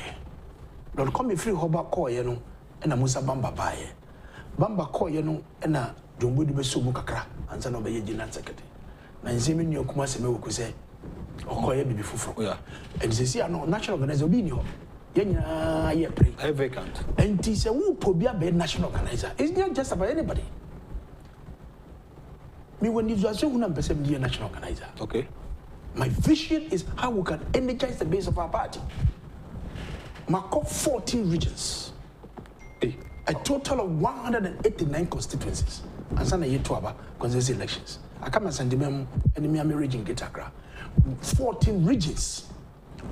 Lord come free hoba call, you know, and a Musa Bamba by. Bamba call, you know, and a Jumbu de Besu Mukakra, and son of a General Secretary. And Zimin Yokumase could say, or call you before. Yeah. And they say, no, national organizer, Binio. Yeah, pray. Vacant. And he said, who probably be national organizer? It's not just about anybody. Me, when you are so be a national organizer. Okay. My vision is how we can energize the base of our party. Mark 14 regions. A total of 189 constituencies. And some year to about consensus elections. I come and send them enemy region get Accra. 14 regions.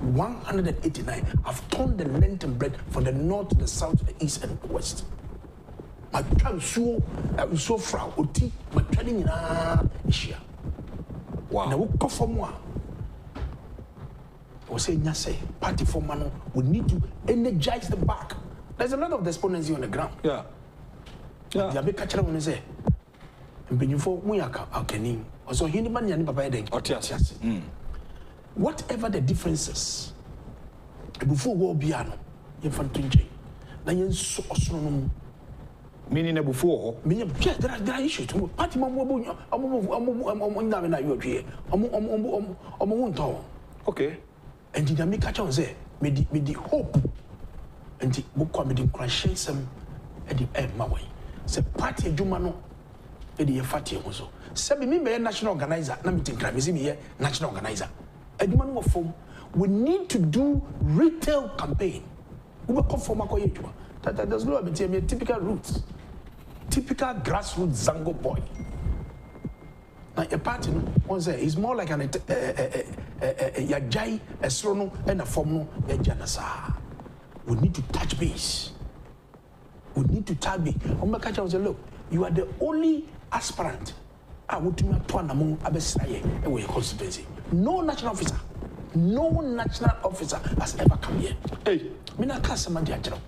189 have turned the length and breadth from the north to the south to the east and the west. My child so frau oti my training in Asia. Wow. Now we come from one. I was saying, yes, party for man, we need to energize the back. There's a lot of despondency on the ground. Yeah. Yeah. The big catcher when they say, and when you for we are can also hindi man yani papa eden. Whatever the differences, before war biano, you find twinge. Now you so astronom. Meaning before. Meaning, yes, there are issues. Party okay. And the Namika Chan say, may the hope and the book with the crashing some at the end my way. Say party Jumano, and the Fati also. Say me a national organizer, Namitin crime is me national organizer. A man of form, we need to do retail campaign. We will come from Makoyejua. That does not be a typical roots. Typical grassroots Zango boy. Now a party, one say, is more like an yajai, a srono, and a formal janasa. We need to touch base. We need to touch base. Omakacha was say, look, you are the only aspirant. I would do not turn among Abesaye away constituency. No national officer has ever come here. Hey, Mina Kasamandi.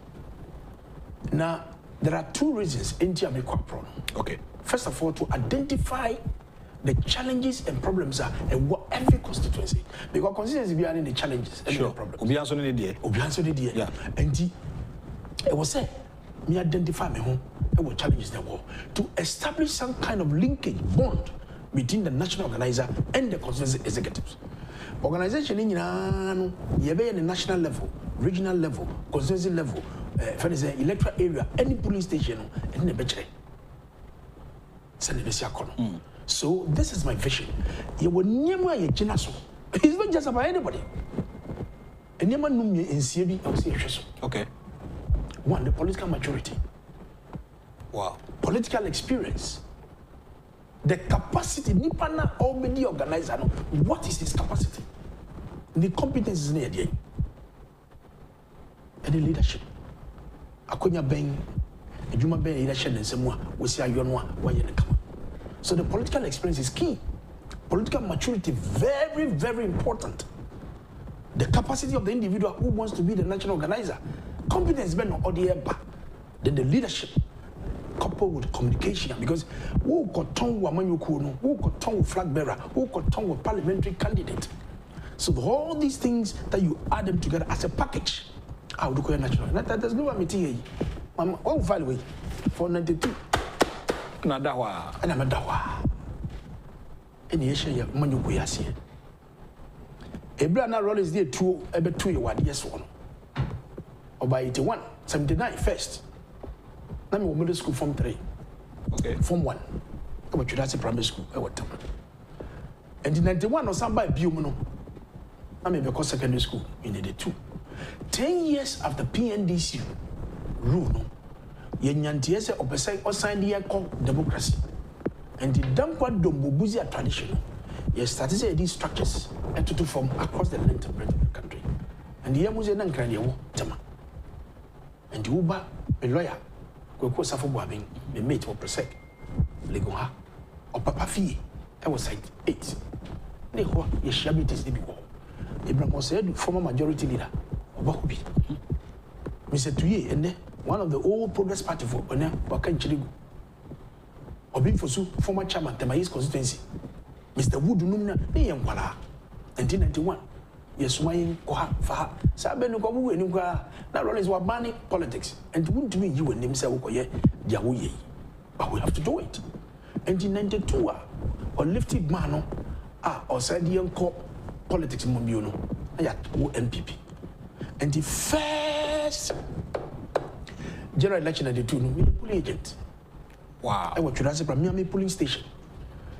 Now, there are two reasons in problem. Okay. First of all, to identify the challenges and problems are in every constituency. Because constituency behind the challenges and the problems. Yeah. And it was said, me identify me home and what challenges there were. To establish some kind of linkage, bond between the national organizer and the constituency executives. Organization in the national level, regional level, constituency level, electoral area, any police station, and the betray. So this is my vision. It's not just about anybody. Okay. One, the political maturity. Wow. Political experience. The capacity, Nipana already organizer. What is his capacity? The competence is near the and the leadership. Akonya ben, Ejuma ben leadership and semua, we see ayonwa, so the political experience is key. Political maturity, very, very important. The capacity of the individual who wants to be the national organizer. Competence ben or the eba. Then the leadership coupled with communication, because who got tongue with who got tongue with flag bearer, who got tongue with parliamentary candidate. So all these things that you add them together as a package, I would call national. There's no meeting here. One value for 92. Nadawa. And I'm a dawa. And you share money we are seeing. Abraham Rollins did 2 years one. Or by 81, 79 first. Now I'm middle school Form 3. Okay. Form 1. I went to that primary school. And in 91 or somebody Bumuno. I'm in secondary school in 82. 10 years after PNDC rule, no, Yantiese opposite or signed the democracy. And the Dampwa Dombobuzi tradition, you started these structures and to form across the length of the country. And the Yamuze and Crania, Tama. And the Uba, a lawyer, go Safo Wabbing, the mate of Prosec, Legoha, or Papa Fee, I was like 8. Neho, Yeshabitis, the big Abraham said, former majority leader, Obahubi. Mr. Tuye, and one of the old Progress Party for Ona, Wakanchirigu. Obin Fosu, former chairman, Temais constituency. Mr. Wood Numna, Neyamwala. 1991. Yes, Wayin, Koha, Faha, Sabenu Kabu, and Nuka, not always were banning politics. And wouldn't be you and himself, Yahuye. But we have to do it. And in 92, or lifted mano, or Sandian Corp. Politics Mumbuno, I had MPP. And the first general election at the 2, we were polling agent. Wow. I was transferred from Miami polling station.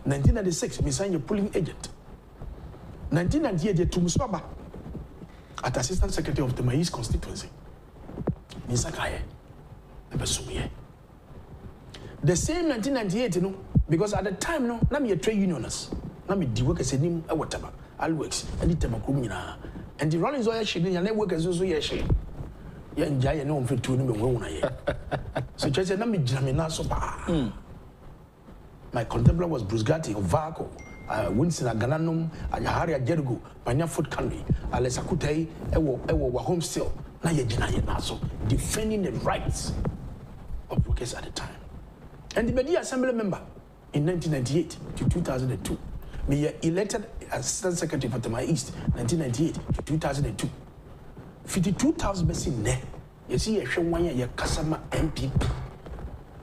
1996, we signed a polling agent. 1998, to Muswaba, at Assistant Secretary of the Mais constituency. Misakaye, Ebasumiye. The same 1998, because at the time, I'm a trade unionist. I'm a workers in whatever. Always, and the Tamakumina. And the Rollins are shading and workers also yeshe. Yan Jay no for 2 million. So just a number Jamina Sopa. My contemporary was Bruce Gatti of Vaco, Winston Agananum, Ayaharia Jergo, Panya Foot Country, Alessakute, Ewo home still, Nayajina Naso, defending the rights of workers at the time. And the Media Assembly member in 1998 to 2002. Me elected Assistant Secretary for Tema East, 1998 to 2002. 52,000 missing ne. You see, a show 1 year, Kasama MPP.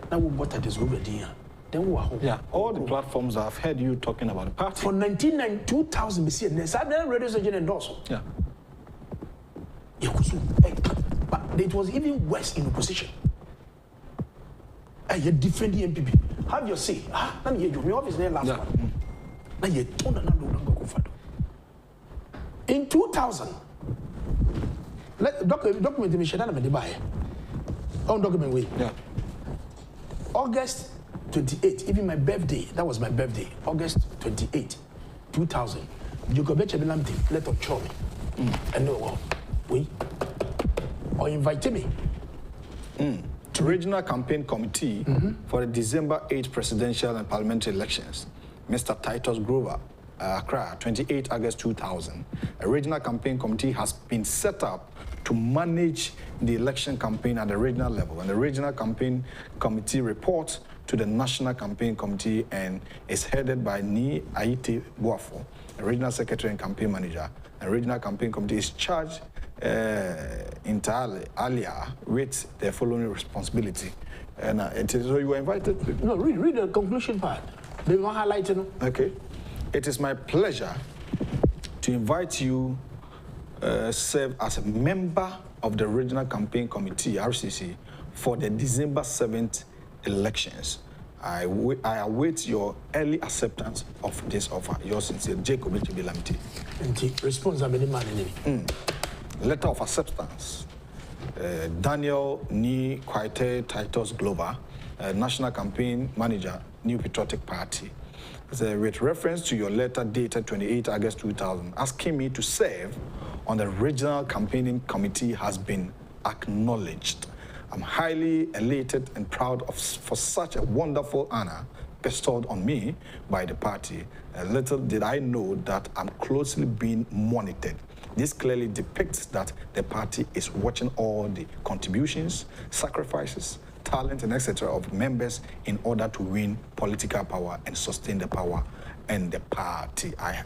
Now we bought at this over there. Then we are home. Yeah, all the platforms I've heard you talking about the party. For 1992,000 missing ne. Saturday radio station endorsed. Yeah. But it was even worse in opposition. I had defending MPP. Have your say. Let me hear you. My office there last one. In 2000, document me shedana me buy. On document way. Yeah. August 28, even my birthday, that was my birthday. August 28, 2000. You go bet me let us show me. And no, we or invite me. To Regional Campaign Committee for the December 8 presidential and parliamentary elections. Mr. Titus Grover, Accra, 28 August 2000. A regional campaign committee has been set up to manage the election campaign at the regional level. And the regional campaign committee reports to the National Campaign Committee and is headed by Ni Aite Boafo, a regional secretary and campaign manager. The regional campaign committee is charged inter alia with the following responsibility. And so you were invited? No, read the conclusion part. They want to highlight it. Okay. It is my pleasure to invite you serve as a member of the Regional Campaign Committee, RCC, for the December 7th elections. I await your early acceptance of this offer. Yours sincerely, Jacob Bilamiti. Responsible man. Letter of acceptance. Daniel Ni Kwaite Titus Glover, National Campaign Manager, New Patriotic Party. With reference to your letter dated 28 August 2000, asking me to serve on the regional campaigning committee has been acknowledged. I'm highly elated and proud for such a wonderful honor bestowed on me by the party. Little did I know that I'm closely being monitored. This clearly depicts that the party is watching all the contributions, sacrifices, talent, and etc. of members in order to win political power and sustain the power and the party. I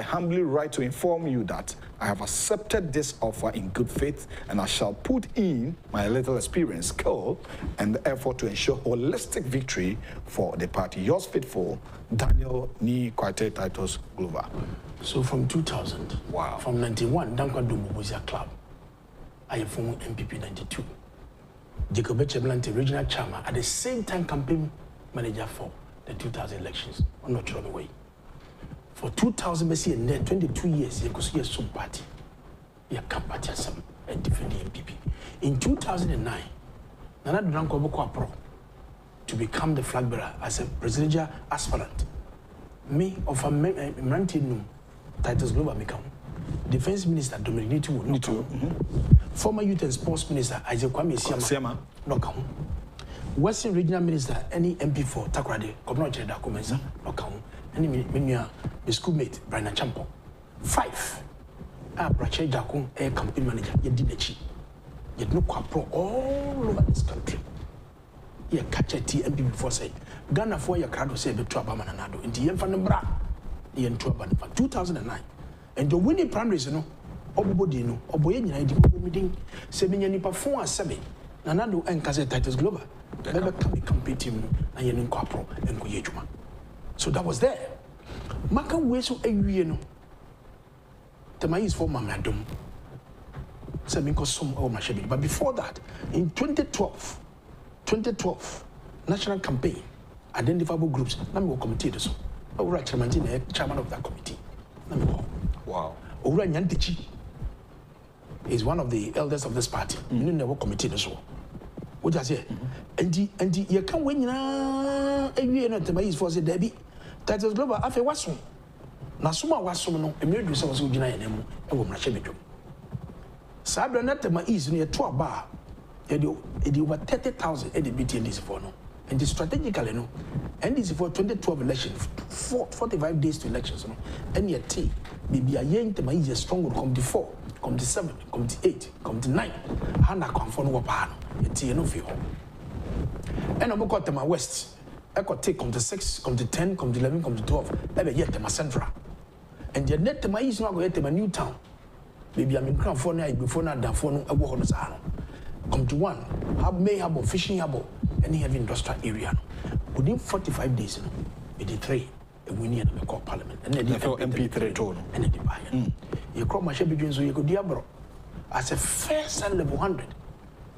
humbly write to inform you that I have accepted this offer in good faith, and I shall put in my little experience, skill, and the effort to ensure holistic victory for the party. Yours faithful, Daniel Ni Kwate Titus Glover. So from 2000, wow. From 91, Dankwa Dumbo was a club. I have formed MPP 92. Jacob Blanty, regional chairman, at the same time campaign manager for the 2000 elections. I'm not sure the way. For 2000, Messi and 22 years, you could see a sub party. You can't party some and defend the MPP. In 2009, Nana Dranko Boko Pro to become the flag bearer as a presidential aspirant. Me of a Mantinum, Titus Global Mekam, Defense Minister Dominic Nitu, former Youth and Sports Minister Agyapong Siama, no count. Western Regional Minister, any MP for Takrade, Community Dakumensa, no count. Any the schoolmate, Brian Champo. 5. Brache Jakun, a campaign manager, you did the chi. You no pro all over this country. You catch a TMP before say, Ghana for your crowd say, but Trabama and Nado, in the Enfan the N2 2009. And the winning primaries, no, Obody, no, Oboyan, I did meeting, 7 years perform 7. Nanado and Kazet Titus Glover. Never come competing and you pro and Kuyejuma. So that was there. Maka weso no. Tema is for Mamadum. Semiko some or Mashabi. But before that, in 2012, national campaign, identifiable groups, Namo committee so. Ora chairman of that committee. Wow. Ora Nyantichi is one of the elders of this party. You know committee so. What I say? And you can't win na Tema is for the Debbie. Titus Global afe waso na soma waso no emredu se waso gina yanemu e wo mrache bedwom sabra na Tema is no ye to aba e di over 30,000 e di BTNDC for no and strategically no NDC for 2012 election 45 days to elections no and yet bibia yen Tema is strong will come to 4 come to 7 come to 8 come to 9 hana come for no pa no yet no fi ho and I'm got Tema West. I could take come to 6, come to 10, come to 11, come to 12. Ever yet to my central. And the net to my east, not go to my new town. Maybe I'm in crown for night before not down for no walk on the side. Come to one, have may have a fishing harbor, any heavy industrial area. Within 45 days, it did 3, and we need a call parliament. And then MP3 total. And then the buyer. You crop my shabby so you go diabro. As a first and level 100.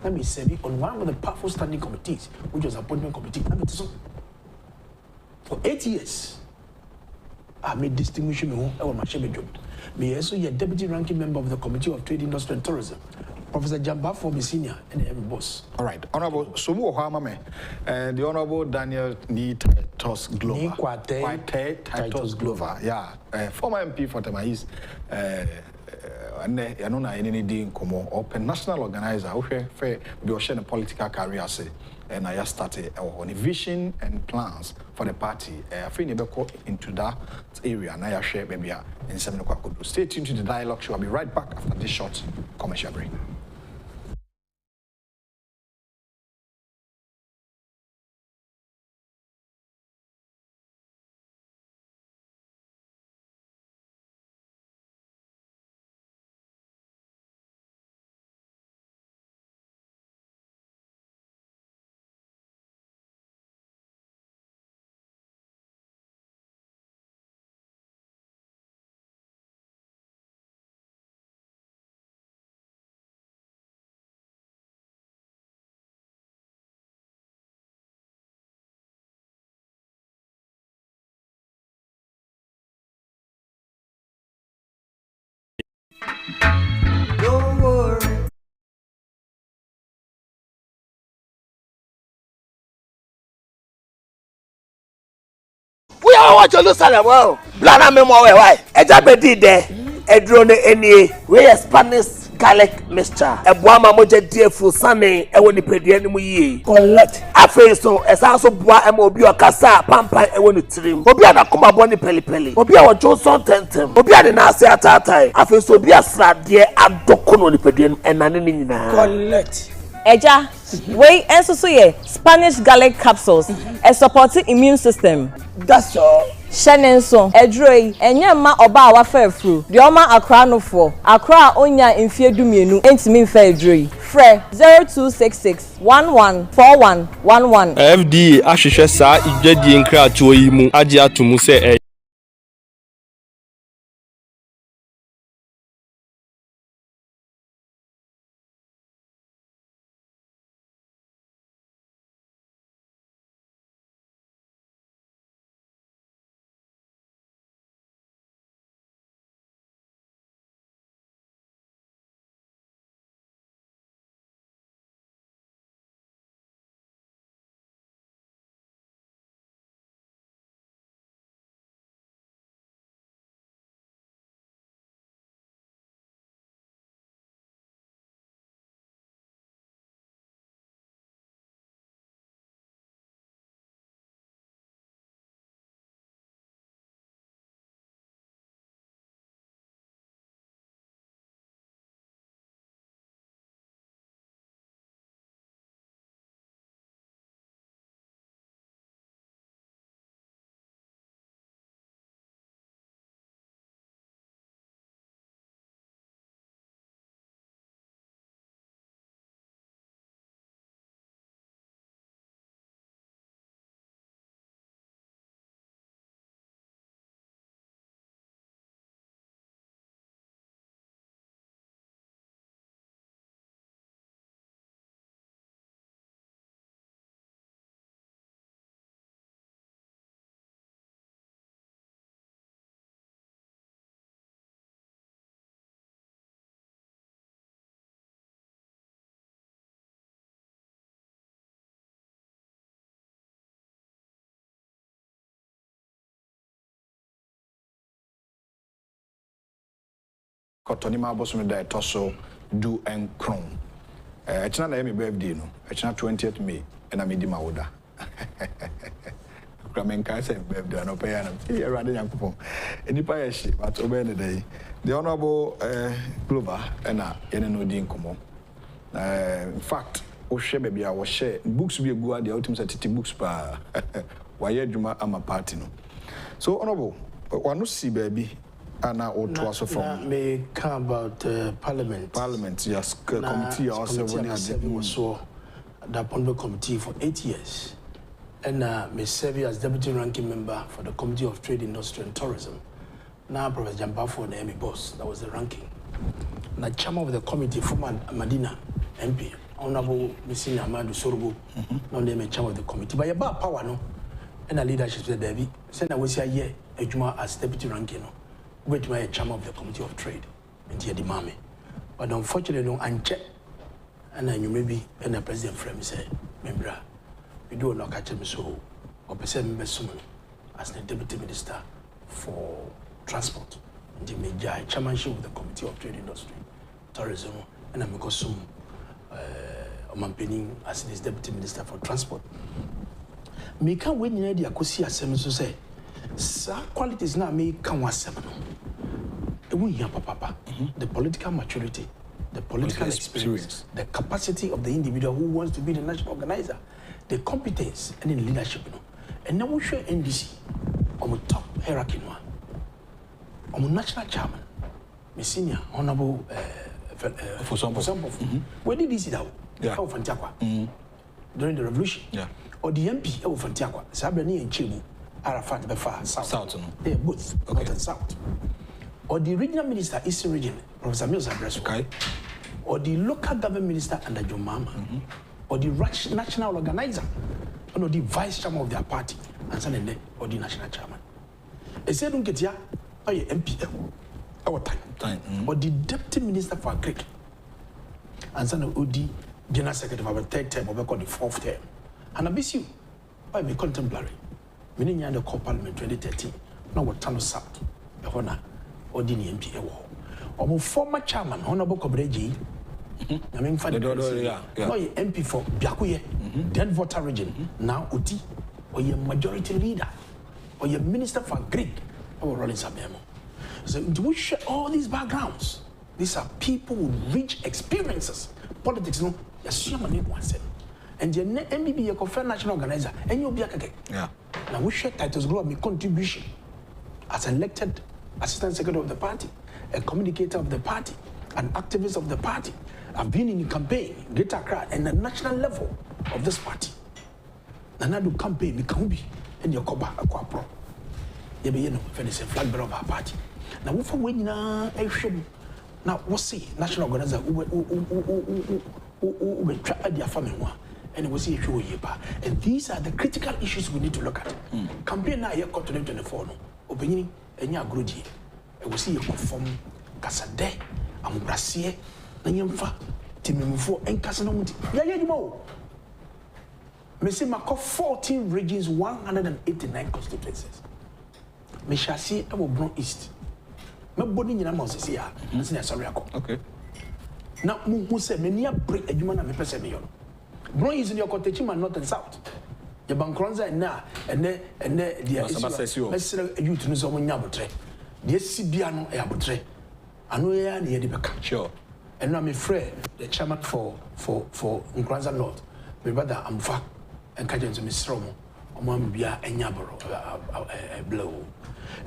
Let me say, on one of the powerful standing committees, which was appointment committee, for 8 years, I made distinguishing me on my shabby job. Me also a deputy ranking member of the Committee of Trade, Industry and Tourism. Professor Jamba for me senior and the boss. All right, Honorable Sumu Hamame, the Honorable Daniel Ni Titus Glover. Kwate Titus Glover. Yeah, former MP for Temais. And I know any deal como open national organizer. Okay, fair. We are sharing a political career. Say. And I just started on a vision and plans for the party. I think never go into that area. And I share maybe in 7 o'clock. Stay tuned to the dialogue show. I'll be right back after this short commercial break. I want Jerusalem. Well, Blana Memo, why? Ejabedi there. Edrone any we Spanish garlic mixture. Ebuama moja dear full sunny. Ewoni pediani muyi. Collect. Afe so esanso bua emobi okasa pampa ewoni trim. Obi ana kuma boni peli peli. Obi awo Johnson tentem. Obi ana na ase atatai. Afe so obi asradie adokono ni pediani enane ni nyina. Collect. Eja, we enso ye Spanish garlic capsules. A supporting immune system. That's all. Shenenso, Edroi, Enyama oba wa fefru. The Oma Accra no for. Accra onya infie dumienu. Entimi fe Edroi. Fre 0266 114111. FDA ahwehwe saa igwadi nkra to yi mu age atomu se Kotoni ma boso me da etoso do and crown. Echina na me birthday no. Echina 20th May and I made my order. Kramenka say birthday no pay na. See Erade Yankopon. Enipa ye but obey the day. The honorable Glover and ene no di nkomo. In fact, o share baby I was share books be go the ultimate city books pa. Why juma ama party no. So honorable, one no see baby. And now, also from may come about Parliament. Parliament, yes, committee or so the Pondo Committee for 8 years, and may serve as deputy ranking member for the Committee of Trade, Industry and Tourism. Now, Professor Jambafo and Amy Boss, that was the ranking. Now, chairman of the committee for Madina MP, Honorable Missing Amadu Sorbo, now they may chairman of the committee. But about power, no, and a leadership said, Debbie, send away a year, a Juma as deputy ranking. Wait, my chairman of the Committee of Trade, and here the mammy. But unfortunately, no, and check. And then you maybe, and the president frame say, Membra, we do not catch him so, or present Messuman as the deputy minister for transport. And the major chairmanship of the Committee of Trade, Industry, Tourism, and I'm going to Omampeni as this deputy minister for transport. Me can't wait in the Akosi Assembly to say. Qualities now make come one seven. The political maturity, the political experience, the capacity of the individual who wants to be the national organizer, the competence and the leadership. And now we show NDC on the top hierarchy. On the national chairman, my senior honorable for some. Where did he sit down? During the revolution. Or the MP of Fantiaqua, Sabani and Chibu. Arafat Befa, South. They're both North and South. Or the regional minister, Eastern Region, Professor Mills Abreso. Okay. Or the local government minister under John Mama. Or the national organizer. Or the vice chairman of their party. And suddenly, or the national chairman. They said, don't get here, or your MP. Our time. Or the deputy minister for Agric. And suddenly, the general secretary of the third term, or the fourth term. And I miss you. Why be contemporary? Meaning the call parliament 2013. Now what Tano South, the Hona, Ordinary MP. Or former chairman, Honorable Cobreji. I mean, for the MP for Biakuye, then voter region, now Uti, or your majority leader, or your minister for Greek, or Rolling Sabemo. So, we share all these backgrounds. These are people with rich experiences. Politics, no, assume I need one set. And the MBB, your confirmed national organizer, and you'll be a yeah. Now, we share titles grow my contribution as elected assistant secretary of the party, a communicator of the party, an activist of the party. I've been in the campaign, Greater Accra, and the national level of this party. And I do campaign, we can be in your Koba, Aqua Pro. You be, finish a flag bearer of our party. Now, what for when now, we'll see national organizer who try their family one, and we'll see if you are. And these are the critical issues we need to look at. Campaign now, you're caught 2024, no, opinion, and you're grudgy. And we'll see you conform Casade, Ambrassier. Nyamfa timemufo enkasana muti ya jimo me say mako 14 regions 189 constituencies me shasi e wo Bron East me boni nyina ma osisi ya nsi na sorry akọ okay na mu say me nia break adwuma na me pese me yo Bron East in your Kotechi North and South ye bankronza na ene dia issue me say youth no so mo nya botre dia sibia no e abotre anu ya na ye de beka sure. And now I'm afraid the chairman for Nkranza North, my brother Amfa, and Kajan to Miss Romo, Omambia and Yaboro, blow.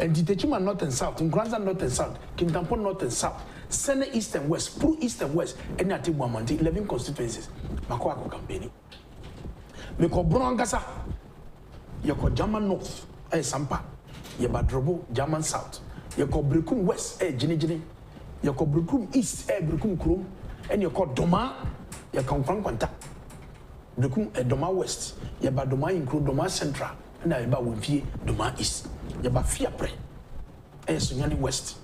And the chairman North and South, Nkranza North and South, Kintampo North and South, Senate East and West, Pro East and West, and Nati Wamanti, 11 constituencies. Makwako campaign. Meko Brongasa, Yoko German North, Sampa, Yabadrobo, German South, Yoko Brikum West, Ginny. You call Brukum East, Brukum Krum, and you call Doma, you come from Quanta. Brukum Doma West, you ba Doma include Doma Central, and I ba Wimpy Doma East. You ba Fiapre, Sunyani West.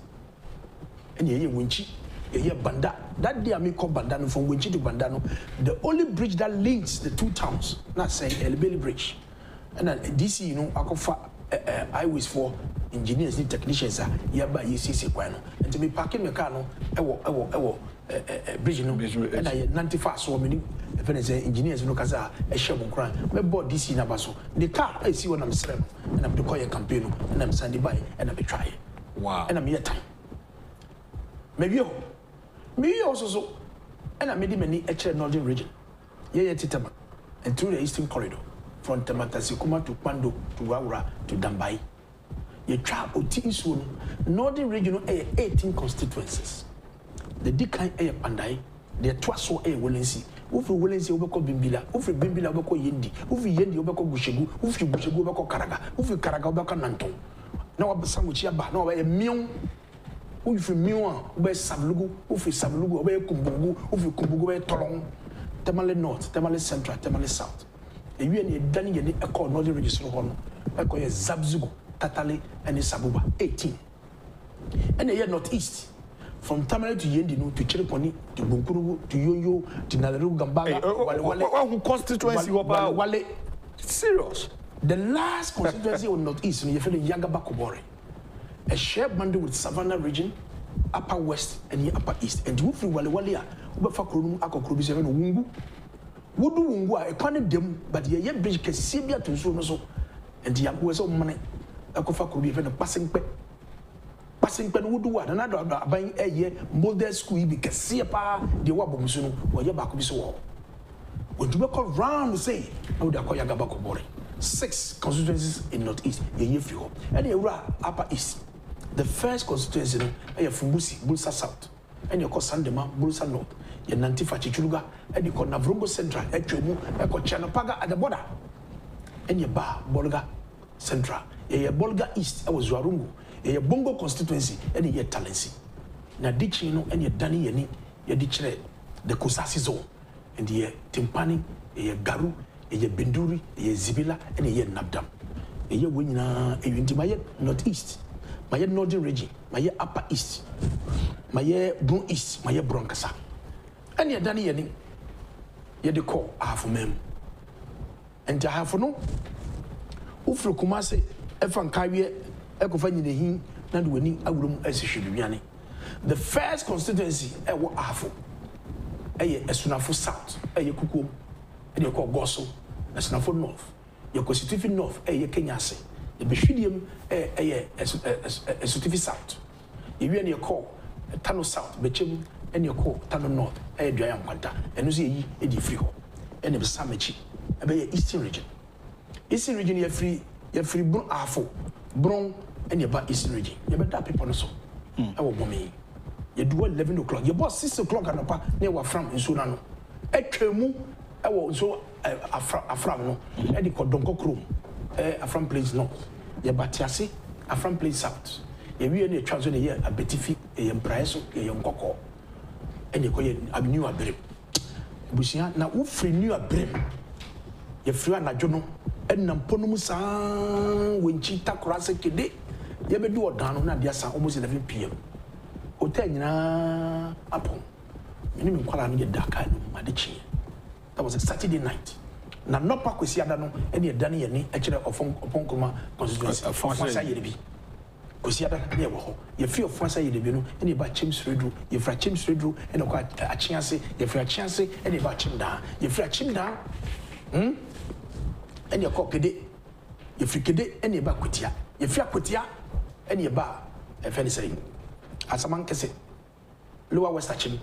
And you Winchi, you Banda. That day I may call Bandano from Winchi to Bandano. The only bridge that links the two towns, not saying Elbeli Bridge. And DC, you know, Akofa. Highways for engineers and technicians are hereby UCC Quano. And to be parking the car, no, bridge, and I 95 so many engineers, no, Kaza, a Shabon crime. We bought this in Abaso. The car, I see when I'm selling, and I'm doing a campaign, and I'm standing by, and I'm trying. Wow. And I'm here time. Maybe also so, and I made him any extra northern region. Yeah, Titama, and through the eastern corridor. From Tematasikuma to Pando to Waura to Dambai. You try Otisu, Northern Regional 18 constituencies. The Dikai Air Pandai, the Twaso Air Willensi, Ufu Willensi Obeko Bimbila, Ufi Bimbila Obeko Yendi, Ufi Yendi Obeko Bushegu, Ufi Bushegu Obeko Karaga, Ufi Karaga Obeko Nanton. Now I'm Sanguchia, now a Mion, Ufi Mion, Ube Sablugu, Ufi Sablugu, Ube Kumbugu, Ufi Kumbugu, Tolong, Tamale North, Tamale Central, Tamale South. The UN done any accord not register on Echo Zabzugo, Tatale, and Sabuba 18. And the year northeast from Tamale to Yendino to Chiriponi to Bunkuru to Yoyo to Nalaru Gambaga. Who constituency Wale? Serious. The last constituency on northeast, you feel the Yagaba Kobore. A shared boundary with Savannah region, upper west and the upper east. And you feel Wale, Ubafakurum, Akokrubi 7 Wungu. Wudu Wungwa, a quantity them, but ye bridge can see me to so and the was of money. Akofa could be even a passing pen would do what another buying a year, model school because see a pa, the Wabomusuno, or Yabaku so. When you call round, say, I would acquire Gabako Bore. 6 constituencies in northeast, a year few, and a upper east. The first constituency, a Fumbusi, Bulsa South, and your Cosandema, Bulsa North. Your Nantifa Chichuga, and you call Navrongo Central, Echumu, Echo Chanapaga at the border. And your Bar, Bolga Central, a Bolga East, I was Warungu, a Bongo constituency, and your Talensi. Na Dichino, and your Dani Yeni, your Dichre, the Kusasi zone, and your Timpani, a Garu, a Binduri, a Zibila, and a Nabdam. A year winner, a Yuntimayet, northeast, my northern region, my upper east, my Bron East, my Broncasa. And you're done here, you're the call half of men. And to have no ufro kumase efa nkawie ekofa nyinehin na de wani awurum asihweduane. The first constituency ewo afo eye esunafo south eye kukom e de ko goso esunafo north ye constituency north eye kenyase the behwidiem eye esutifi south ye wi ne ko tano south bechem ene ko tano north eye duan kwanta eno so yi e di free ho ene be samachi e be eastern region. Eastern region ye free bro afo bron ene ba eastern region ye be da people no so e wo bomi ye do 11 o'clock ye boss 6 o'clock anopa na wa from nso na no atwemu e wo so afram no e di kodonko krom afram place north ye batiase afram place south ye wi ne twa so ne ye abetifi ye mpraeso ye nkoko e ne ko ye abniu abrem busia na wo free new abrem ye free anadwo no enam ponum saa wenchi takora se kede ye be do odan no na dia sa almost 11 pm hotel nyina apon mini me kwala no ye daka no madechi. That was a Saturday night. Na no pa kwesi ada no e ne da ne ye ni e kire ofon kuma constituency fonsa ye bi kwesi ada ne ye wo ho ye free fonsa ye bi no e ne ba James Redru ye fra James Redru e ne kwa achiase ye fra achiase e ne ba chimda ye fra chimda e ne kwa kede ye free kede e ne ba kutia ye fra kutia e ne ba e fe ne sei asaman kese lower west achim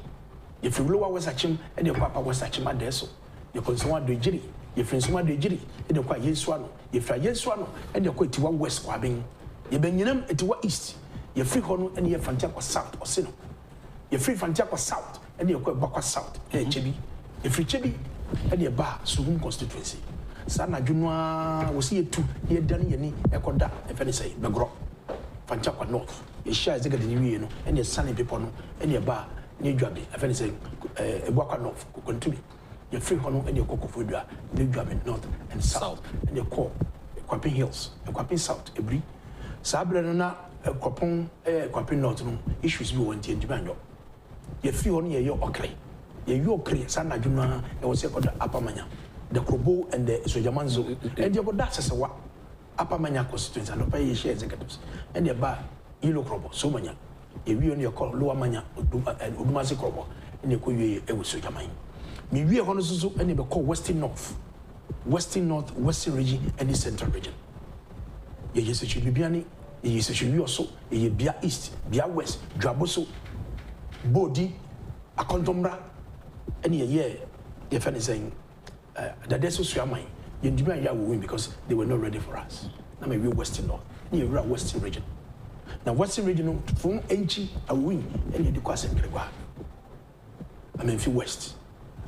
ye free lower west achim e ne kwa upper west achim adeso ye konsumo adojiri ye free nsumo adojiri e ne kwa yesu ano ye fra yesu ano e ne kwa etiwa west kwa ben ye benyinam etiwa east ye free hono e ne ye fantia kwa south osino ye free fantia kwa south e ne ye kwa bakwa south e chebi ye free chebi e ne ba suhum constituency sana dwunwa wosi yetu ye dan ye ni e koda e fe ne sei begro fantia kwa north ye share zega de niwie no e ne sane people no e ne ba ne dwabe e fe ne sei ebwa north kontumi ye free hono e ne kokofodua ne dwabe north and south e ne ko Kwapin Hills Kwapin South ebri sabre no na Kwapin North no issues bi won tie ndibanyo ye free hono ye yo okre sana dwuma e wo se koda apamanya the Krobo and the Sojamanzo and you go that as a what apamanya constituency and pay share executives and the bar yellow Krobo so manya if you on your call lower manya and Udumasi Krobo and you could be a Sojaman. Me we are going to and they call Western North, Western region, and the Central region. Yes, it should be Biani, yes, it should be also a Bia East, Bia West, Draboso, Bodi, Akontombra, and a year, the fan is saying that there's also mine. You will win because they were not ready for us. Now maybe Western North, near Western region. Now Western region from NG a win and you do quite Gregor. I'm in West.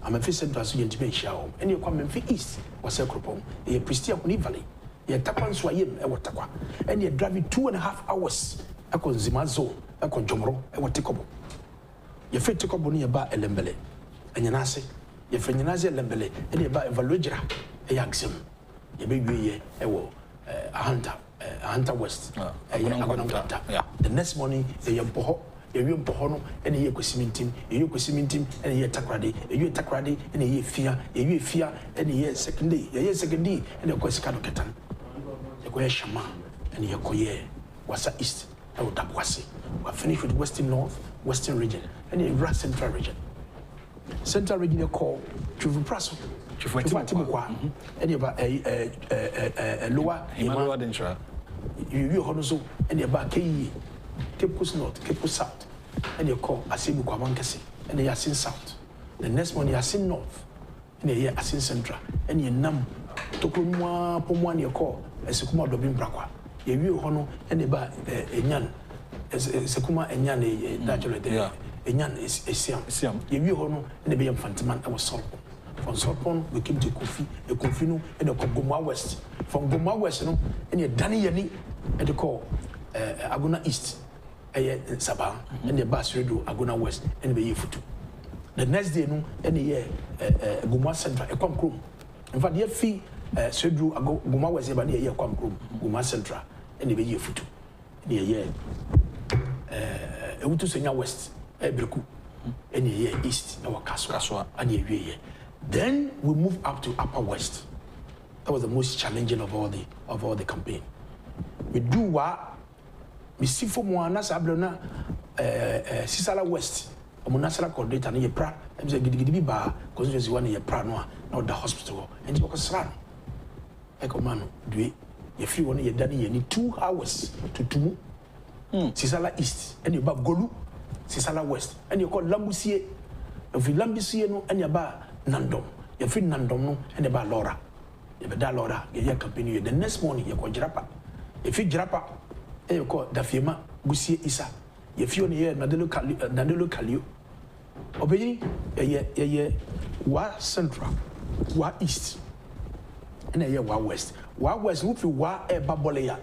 I'm in Central Suyan Show, and you come in East was a Cropon, a Pristia Valley. You tapan swayim a watakwa, and you're driving 2.5 hours. I con Zimazo, I con Jomro, I want Ticobo. You fit Ticobo nearby a Lembele, and Yanase, you Fenazi Lembele, and you buy a Valujra, a Yaxim. You baby a hunter west, the next morning, a young poho. You pohono and a yequisimintim, a yequisimintim, and a takradi, a year takradi, and a year fear, and a year second day, and a quasicado catan. A quay shama, and a koye, was east, and Dabwasi. We finished with Western North, Western region, and a Central region. Central region you call Chuvupraso, Chufatimukwa, and you about a lower Himalaya. You honoso, and you about Cape Coast North, Cape Coast South, and you call Asimu Kwamankasi, and they are seen South. The next one you are seen North, and they are seen Central, and you num Tokumwa Pomwan you call a Sekuma Dobin Brakwa. You will honor and they buy a yan, Sekuma and yan a natural day, a yan is a siam. You will honor and they be a fantaman. I was sold. From Solpon, we came to Kofi, a Kofino, and a Goma West. From Goma West, and you're Danny Yani, and the call. Aguna East, Sabah, and the bus radio Aguna West, and the Yefutu. The next day, no, any year, Guma Central, a Comcrum. In fact, your fee, Sedru, Guma West, about near Comcrum, Guma Central, and the Yefutu. Near year, Utu Senya West, Ebreku, and year East, our Kaswa, and year. Then we move up to Upper West. That was the most challenging of all the campaign. We do what we see for more Nasablona Sisala West, a national coordinator and a pra, and the Gidi bar, constituency 1 year pranoa, not the hospital, and you was run. Echo man, do it. If you want to done, you need 2 hours to Tumu, Sisala East, and you bab Golu, Sisala West, and you call Lambusier, if you Lambusier no, and you bar Nandom, you feel Nandom no, and you bar Laura. You bar Laura, you accompany the next morning, you call Jarapa. If you Jarapa, you call the firma Gusie Isa. If you only hear Nadelo Kalio, obeying a wa Central, wa East, and a year wa West. Wa West, whoop you wa a babolea.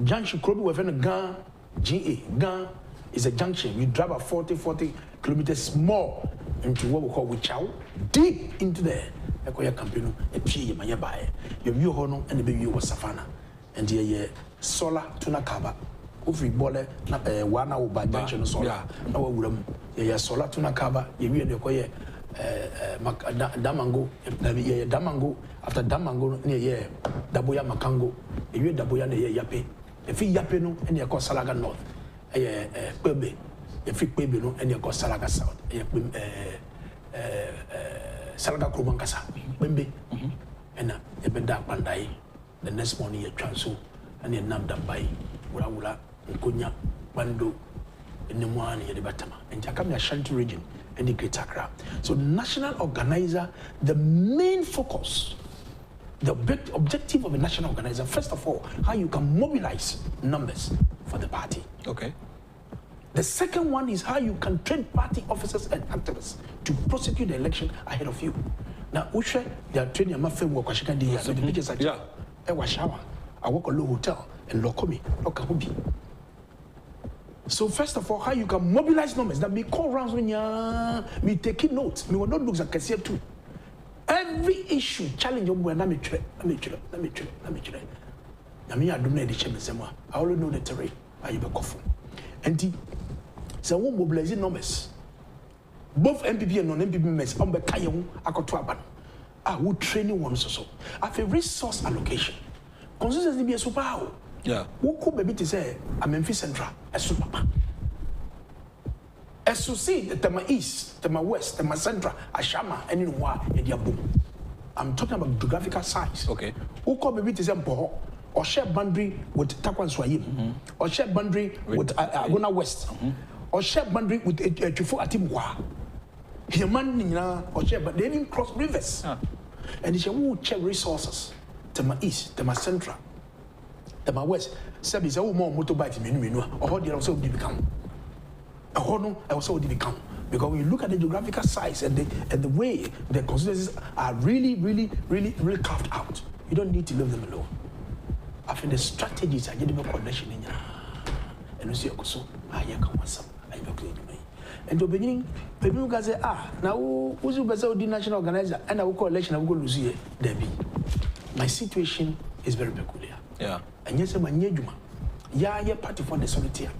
Junction could be within a gun, GA. Gun is a junction. You drive at 40 kilometers more into what we call Wichau, deep into there. A queer campaign, a P. Maya Baye, your view hono, and the baby was Savannah, and the solar tunakaba. Ufi bole na wana uba junction solar na wawuram ya solar tunakaba yewie ne koye damango ye damango after damango ne ye daboya makango yewie daboya ne ye yape efi yape no ene ye ko salaga north kwebe efi kwebe no ene ye ko salaga south ye salaga krubankasa kwembe ena ye benda pandai the next morning ye transo ene nam dambai wula Nkonya, Bando, and Nemwani, Yedibatama, and Jakami Ashanti region, and the Great Accra. So, national organizer, the main focus, the objective of a national organizer, first of all, how you can mobilize numbers for the party. Okay. The second one is how you can train party officers and activists to prosecute the election ahead of you. Now, Ushe, they are training a mafia work, I can do the pictures. Yeah. I was shower. I work a low hotel and Lokomi, Lokahubi. So first of all, how you can mobilize numbers that may call rounds when we taking notes. We will not look at Cassia too. Every issue challenge you let me try. I mean, I don't know the chairman somewhere. I already know the terrain. I have a coffin. And so we mobilize numbers. Both MPP and non-MPP members on the Kayong Akotwaban. I will training one so. I have a resource allocation. Consistency be a super. Yeah. Who could be to say, I'm Memphis Central, a super. As you see, the Tema East, Tema West, Tema Central, Ashama, and in Wa, and Agyapong. I'm talking about geographical size. Okay. Who could be to say, or share boundary with Takwan Swahili, or share boundary with Agona West, or share boundary with akufo-addo. Human, or share, but they didn't cross rivers. And it's a who share resources. Tema East, Tema Central. Tema West, Sabi is a more motorbike menu, or how they also become. A honor, I also become. Because when you look at the geographical size and the way the constituencies are really carved out, you don't need to leave them alone. I think the strategies are getting more connection in and you see also, I can want some, I can and the beginning, people can say, now who's the national organizer and I will call election, I will go lose here, Debbie. My situation is very peculiar. Yeah. And yes, I'm a Nyejuma. Yeah, party for the solitaire.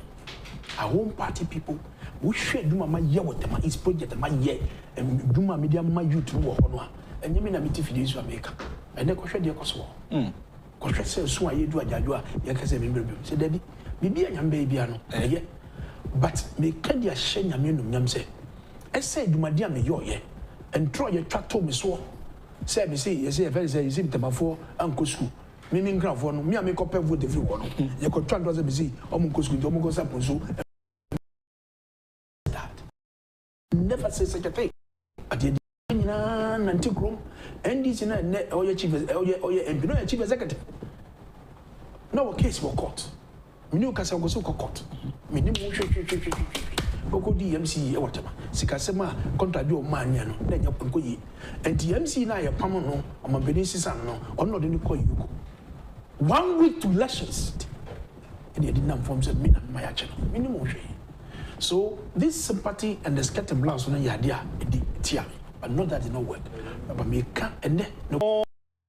Our own party people, we share Duma my year with them, is project my year, and Duma media my youth to work on. And you mean I'm meeting for this America. And then question the Kosovo. Question says, so I do a Jadua, Yakasa member. Said Debbie, maybe I am baby, but me can't ya share Yamin say. I said, Duma dear me, your year, and try your track to me so. Say, me say, you say, if I say, you see, Tamafo, Uncle School. Mimi grant for me, I make up with everyone. You could try to see, Omunkus with Omugos up that. Never say such a thing. At the end, Anticrum, and this in a net or your chief, or your chief executive. No case for court. Minu Casa was so court. Minimum Boko DMC, whatever. Sikasema, contract your man, then your Punkoyi. And DMC na your Pamano, or my Benesis, or not in the call you. 1 week to elections, and they didn't form a minimum. So this sympathy and the scattered blouse on the idea, but not that did not work. But me can't and then no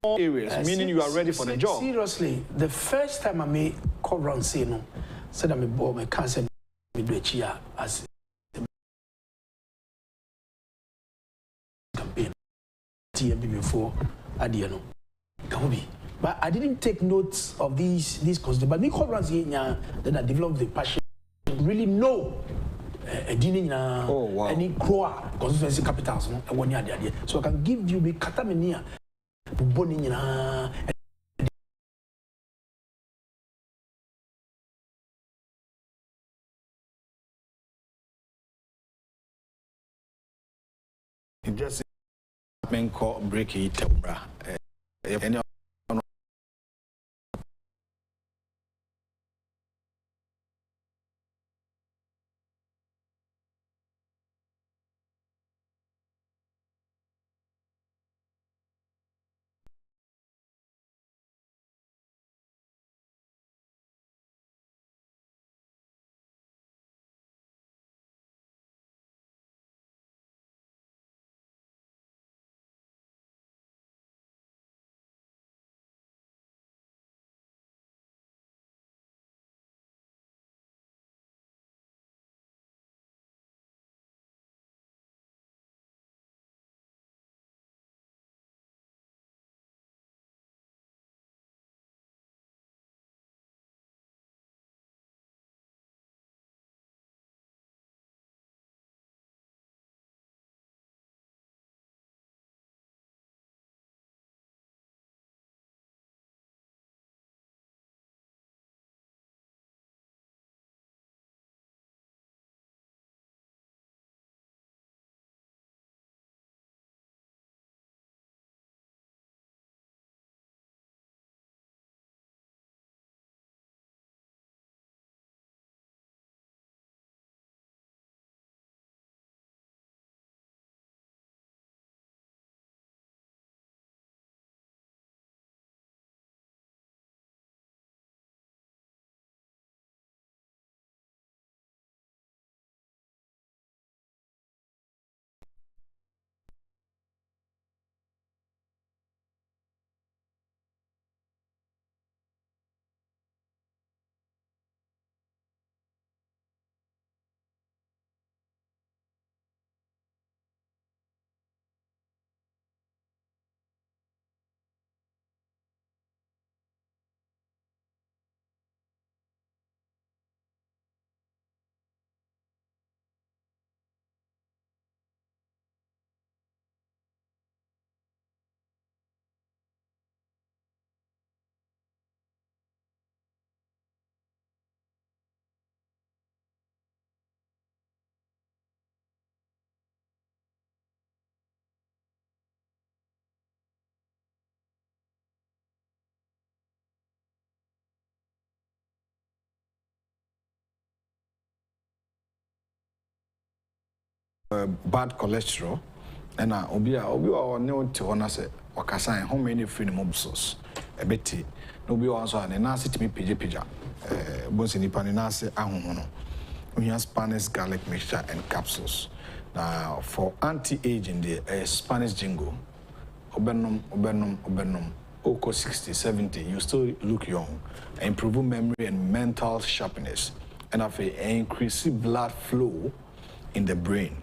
areas, meaning you are ready for the job. Seriously, the first time I made call round say no, said I'm a boy, my cancer me do a chia as campaign TMB before Adiano. hobby. But I didn't take notes of these concepts. But me then I developed the passion to really know any grower constituency capitals so I can give you the katamania just call break it any bad cholesterol and obi or no to honor say wakasa how many free mobsos a beti no be also an nasi to me pija bonsi ni pani nasi ahohono we have Spanish garlic mixture and capsules now for anti-aging the Spanish jingo obenum oko 60-70 you still look young improve memory and mental sharpness and increase blood flow in the brain.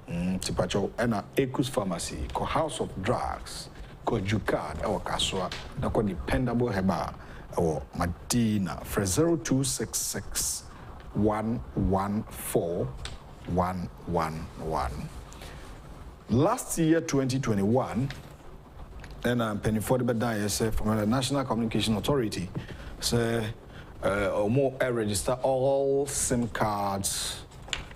Tipacho and Ecus Pharmacy, ko House of Drugs, ko Jukad, our Kaswa, na ko dependable heba, our Madina, for 0266 114 111. Last year, 2021, and Penny Fordbed from the National Communication Authority, say, more register all SIM cards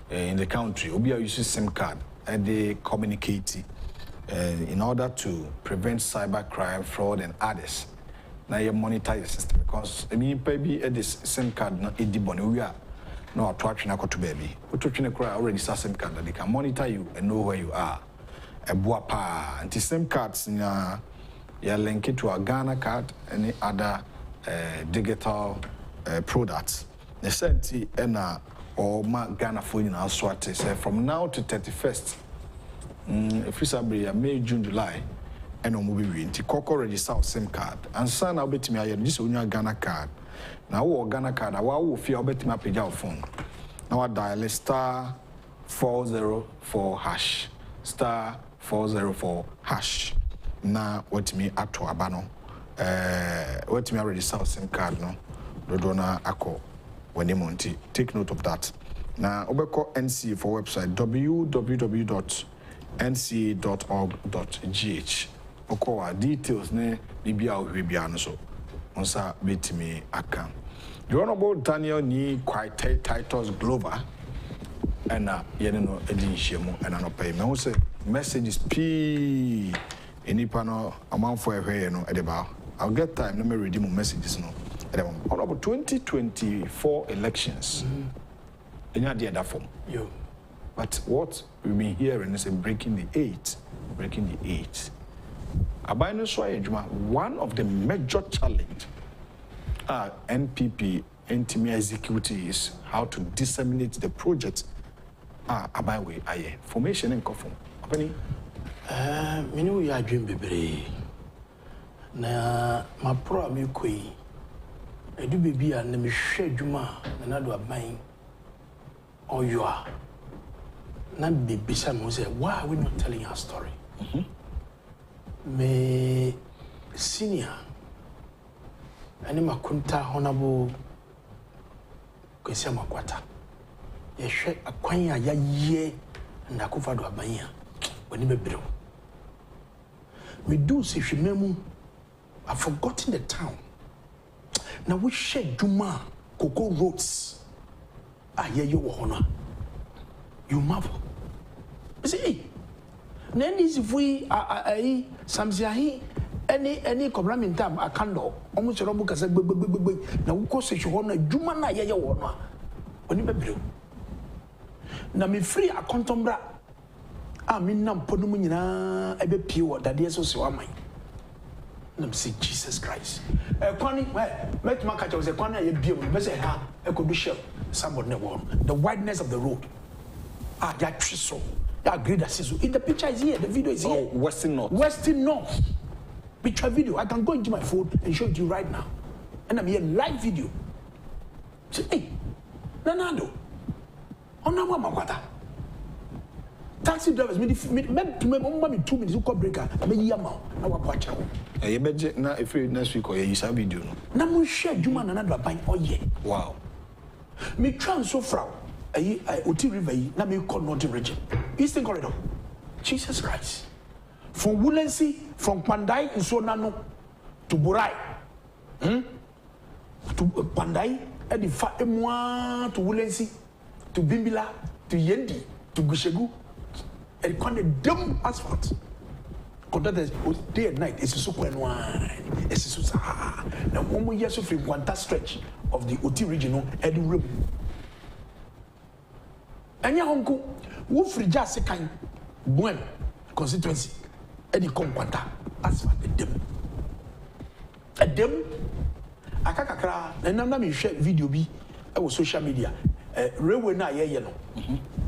in the country. Obi are using SIM card and they communicate in order to prevent cybercrime, fraud, and others. Now you monitor the system because I mean maybe this SIM card not edibone we are no attraction to baby. We talking already SIM card that they can monitor you and know where you are. A boapa and the SIM cards you link it to a Ghana card any other digital products. The senti and or Ghana for you now swat from now to 31st. If it's May, June, July, and no movie in Tikoko register SIM card. And son, I'll bet me I have this on your Ghana card. Now, what Ghana card, I will feel bet me page out phone. Now I dial *404# *404#. Now what me at to abano what me already saw SIM card no do na akọ when monty take note of that na obeko NC for website www.nca.org.gh okowa details ne bibia ohwebia no so onsa betimi aka the honorable Daniel ni quite Titus Glover and yene no edin hyiemu and no pay me say messages p enipa no amanfo ehwe no edeba I'll get time let me read my messages no honorable 2024 elections enya dey that form yo but what we've been hearing is breaking the eight abai no so adwuma one of the major challenge NPP NTM executives is how to disseminate the project abai way aye formation and conform apani me know you are dream bebre na ma pro me koi edu bebi a na me hwe adwuma na do aban oyoa na bebi sa mo say why are we not telling our story me senior ani makunta honorable kwesi amakwata ye hwe akwan a yaye na akufo-addo aban a wani bebreo we do see hwememu I've forgotten the town now we share juma cocoa roads you wahona you marvel you see then this if we samsiahi any complaint akando almost robu kasa gbegbegbegbe na wuko se hona juma na ye wona oni bebreo na me free akontombra me nam podum nyina ebe pie wo dade so se wa man na say Jesus Christ kwani let me catch us kwani ye biem be say ha e ko do shell somebody ne the wideness of the road ya triso ya grade assist in the picture is here the video is here western north picture video I can go into my phone and show it to you right now and I'm here live video say hey Nanado ona wa makwata taxi drivers me 2 minutes ko breaker me yama na wa kwacha you beje na if next week or you use video no na mo share juma na do aban oye wow me transfer from Oti River na me call Northern Region Eastern Corridor Jesus Christ from Wulensi from Pandai Nsonano to Burai to Pandai and the fa emwa to Wulensi to Bimbila to Yendi to Gushegu and con the dumb asphalt conductors day and night it's so wine it's so now 1 more year so free one that stretch of the Oti regional and the room anya honko wo frija sekan buen constituency e di konkwanta asfa edem akakakra na me hwe video bi e wo social media railway na ye no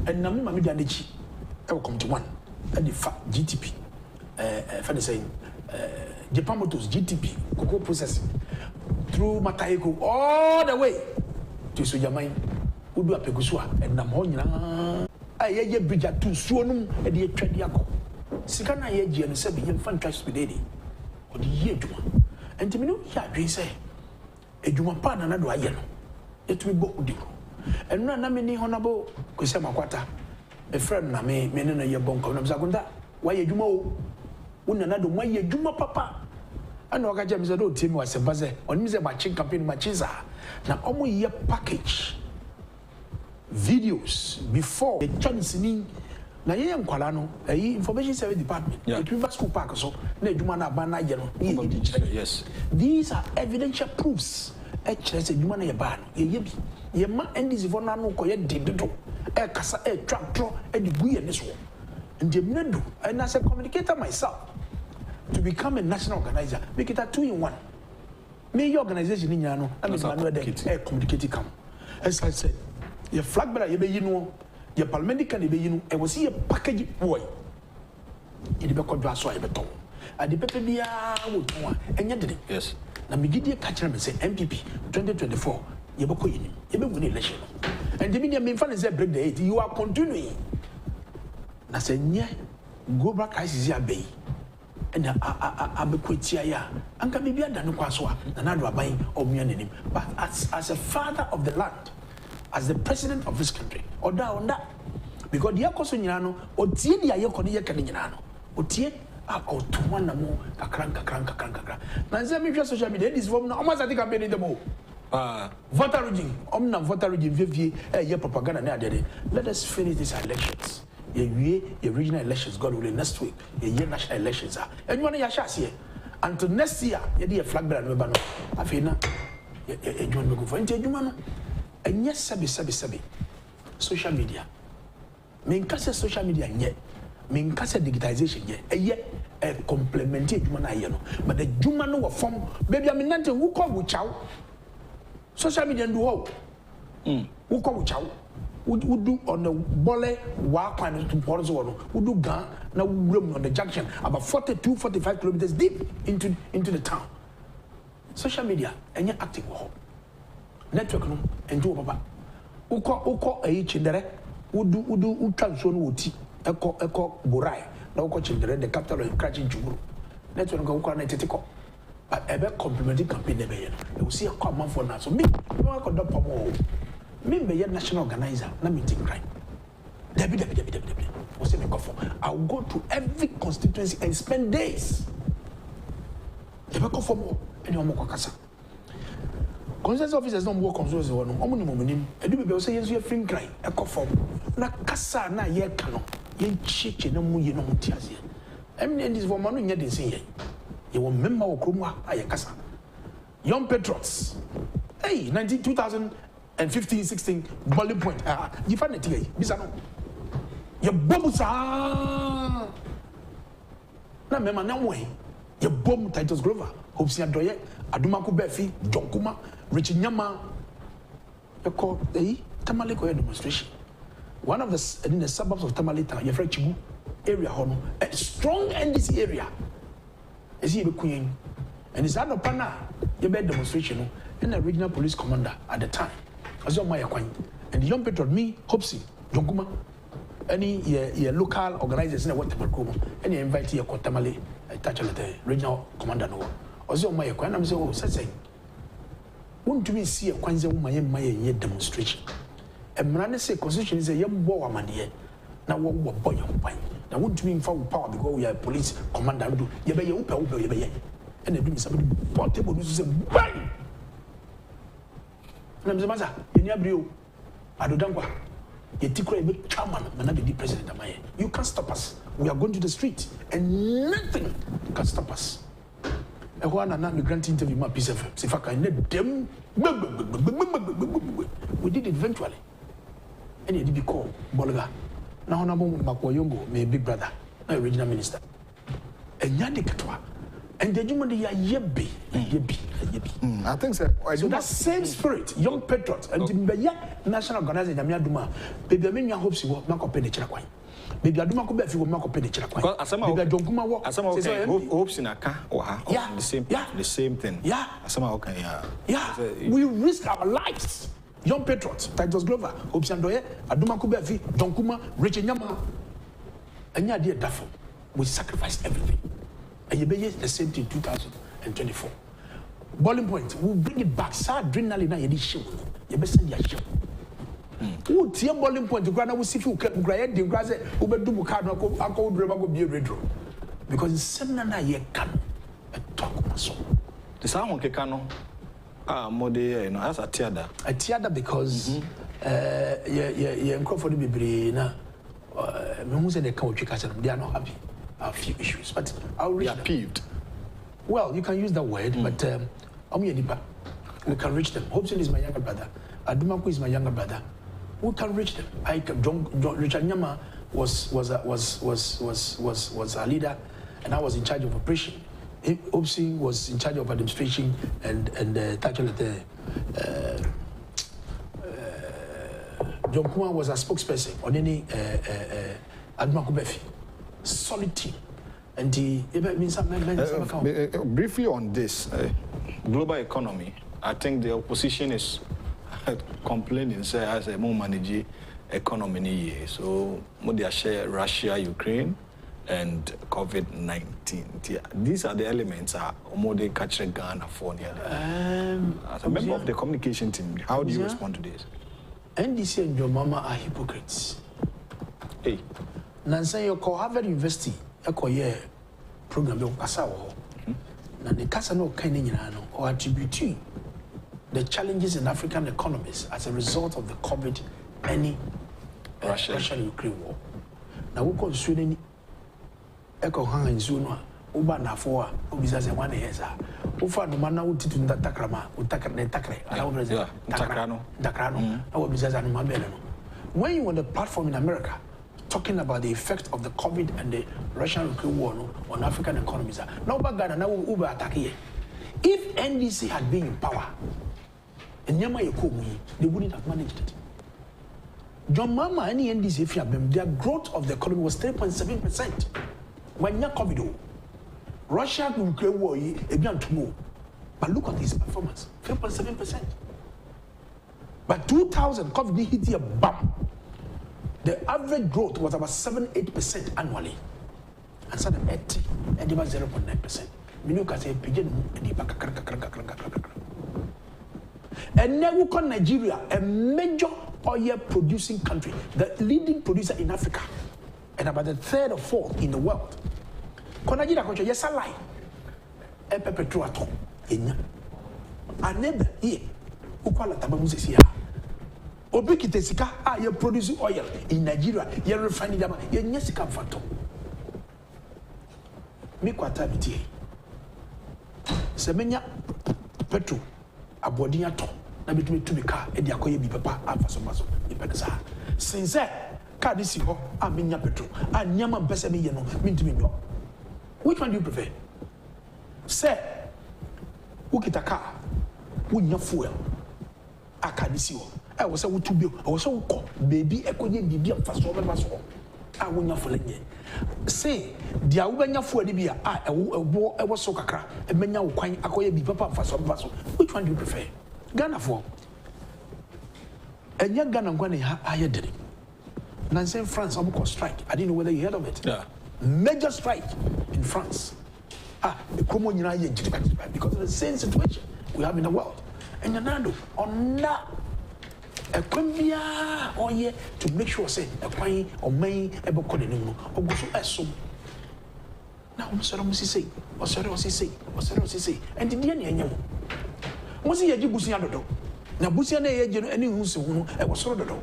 enam ma media nechi e wo committee 1 e di GTP for the saying Japan Motors GTP cocoa processing through Matayeko all the way to Sojamai udu apegusua enam ho nyina ayeye bridge to suonum e de atwade akọ sika na ye gie no se be yem fan trash speed o de ye adwuma enti me no ya dwen se adwuma pa na do aye no etumi bo udi enu na me ni honorable kwese makwata e friend na me ne no ye bonko na bisakunta wa ye adwuma o wona na do wa ye adwuma papa ana waka je me se do timi wa se baze oni me se ma chin campaign ma chinza na omo ye package videos before the chance ni na ye nkwala no information service department the previous school park so na adwuma na ba na ye no yes these are evidential proofs chese adwuma na ye ba no ye bi ye ma NDC for na no ko ye didodo kasa tractor di guye ne so nje mnedu and as a communicator myself to become a national organizer make it a 2-in-1 me your organization ni nya no I mean manual dey communicate come as I said your flag bearer you be yinu your parliamentary candidate be yinu e was here package boy e dey be kodwa so e be ton ade pepe bia wo ton enye dede yes na migidi ka kire me say MPP 2024 ye be ko yini ye be win election and the media me fan say break the 8 you are continuing na say nye global crisis ya be and abekwetia ya anka bibia da no kwaso a na do aban omia nanim but as a father of the land, as the president of this country oda onda because the akoso nyina no otie dia ye kɔ ne ye kane nyina no otie a otuwa na mo kakra na nze mi hwɛ social media this form na almost I think I'm in the mo voter regime voter regime vivie ye propaganda na ade. Let us finish these elections. Ye regional elections God willing next week. Ye national elections are anyone ya shase until next year ye dey flag bearer no ba no afina ye join me go for nti adwuma no enye sabi social media me nkase social media nye me nkase digitization ye complement adwuma na ye no but the adwuma no wo form baby am nante wo ko wo chaw social media do ho wo ko wo chaw do on the bole wa kwan to port so no do gan na wuram on the junction about 42-45 kilometers deep into the town. Social media enye active wo network no enjo papa uko ayi chindere udu utwanso no woti eko borai na uko chindere the capital of Krachi Jumuru network no uko na teteko but ebe complementary campaign ebe ye no we see a common for now so me no ko do pomo me be national organizer na meeting crime debi we say me go for I will go to every constituency and spend days ebe go for more any omo kwakasa consensus officers don't work on those one omo ni momonim edu bebe say yensu ye free crime e ko form na kasa na ye ka no ye chiche na mu ye no mutiaze and this for manu nya den sin ye ye wo member wo kromu a ye kasa young patriots hey 2015-16 boiling point you find it here bisa no ye bomu sa na mema na mo ye bomu Titus Grover Hopsi Adoye Adumako Befi Jonkuma Richie Nyama called Tamale Koya demonstration. One of the in the suburbs of Tamale town, your friend Chibu area, a strong NDC area. Is he the queen? And it's out of Pana, your bed demonstration, and the regional police commander at the time. As your Maya Quine. And the young petrol, me, Hopsi, Jonkuma, any local organizers in a water and you invite your Tamale, touch the regional commander. No. Ozo my kwan am say oh say won to me see a kwanze wo maye demonstration emra ne say constitution say yem bo amane na wo bo your kwan na won to me infa power because we are police commander do ye be ye wo ye be ye and e do me somebody portable do say bang na me maza ye ni abrio adodankwa ye tikro e be chairman na be the president amaye you can't stop us we are going to the street and nothing can stop us. I want to grant interview my piece of if I can let them. We did it eventually. And it did be called Bolga. Now, Makoyongo, my big brother, my original minister. And Yadikatwa. And the human yebi. I think so. That same spirit, young patriots, and the national organization, Yaduma, baby, I mean, your hopes you will not open the Chirakwai. Baby, I do not go back. You will not open the Chirakwai. Baby, I don't come and walk. Hopes in a car or the same thing. Yeah. Yeah. We risk our lives. Young patriots, Titus Grover, Hopes and Doye, Aduma Kubefi, Donkuma, Richie Nyama. And yeah, dear Duffel, we sacrifice everything. And you be the same thing 2024. Boiling point, we'll bring it back. Sa adrenaline na yedi show. You be send your show. Who tie boiling point to grana we see you graya de graze we be do card no go driver go be retro. Because seminar na ye can talk so. The sound ke kano more dey no as a theater because ye for the bebre na me hu say they can we catch them they are not happy. A few issues, but I'll reach them. Peeved. Well, you can use that word, but we can reach them. Hobson is my younger brother. Adumaku is my younger brother. We can reach them. Richard Nyama was a leader, and I was in charge of operation. Hobson was in charge of administration and John Kuma was a spokesperson on any Adumaku Befi. Solid team. And briefly on this global economy, I think the opposition is complaining say as a more managed economy. So they share Russia, Ukraine, and COVID-19. These are the elements more they catch Ghana for nearly. As a member of the communication team, how do you respond to this? NDC and your mama are hypocrites. Hey. Nancy, you call Harvard University, a career program of Kasawa. Now, the Kasano Kenyan or attribute the challenges in African economies as a result of the COVID any Russia-Ukraine war. Now, we consider Echo Hang and Zuna, Ubana for Ubizas 1 year. Ufa no mana uti tunda takrama utakre takre takrano our business and mabelo. When you on the platform in America talking about the effect of the COVID and the Russian-Ukraine war on African economies, now Ghana now Uber attack here. If NDC had been in power and Yama Yokomi, they wouldn't have managed it. John Mama any NDC if you have them, their growth of the economy was 3.7%. When you COVID. Russia will create war again tomorrow. But look at his performance, 3.7%. But 2000, COVID hit here, bam. The average growth was about 7-8% annually. And so the 80, and about 0.9%. And now we call Nigeria a major oil producing country, the leading producer in Africa, and about the third or fourth in the world. Konajira kocho yes a lie. E petrol ato enya. Anebe here. Ukwala tabamu sisi ya. Obi kitesika ye produce oil in Nigeria. Ye refine dama ye nyesika mfato. Mi kwata biti. Semenya petrol abodi ato na bitumi tubika e di akoye bi papa afaso maso ipenesa. Since ka disi ho amenya petrol anyama mpese me ye no mintumi ndo. Which one do you prefer? Say, ukita car, unya fuel, akadisiwo. I was a to be, I was so called baby, a could be a fast over my soul. I wouldn't full. Say, the Ubanya fuel be a war, I was so cacra, a menya will quite acquire be papa fast over my soul. Which one do you prefer? Ghana for. And young Ghana going higher did it. Nancy France, I'm strike. I didn't know whether you heard of it. Yeah. Major strike in France. Because of the same situation we have in the world. And Yanado, on that, a Quambia or ye to make sure, say, a quay or may ever call it or go to assume. Now, Mr. say, or Sarosi say, or Sarosi say, and the DNA. Was he a Jibusiano? Now, Busiana, any who's I was sort of.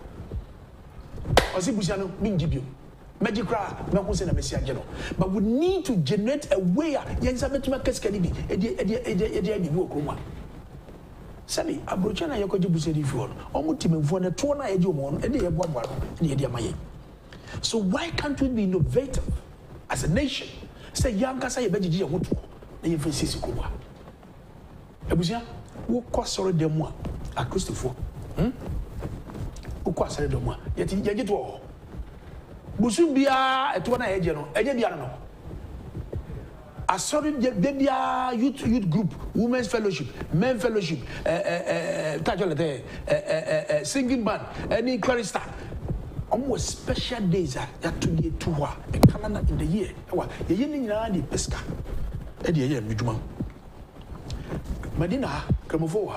Was it Busiano, mean Jibu? Magic craft, but we need to generate a way. Yansabetima Cascadi, Sammy, Abrochana Yokoji Busedi for almost him for a 2 Ajapong and the one and the Maye. So why can't we be innovative as a nation? Say young Casa Beji Wood, the emphasis Kuba. Abusia, who cost sorry de moi, a Christopher? Who cost sorry de moi, yet in Yagit. Busumbia at one agent, Ajabiano. I saw the youth group, women's fellowship, men fellowship, singing band, any chorister. Almost special days are to be a calendar in the year. The year the pesca. Eddie Midjuma Madina, Cramofo,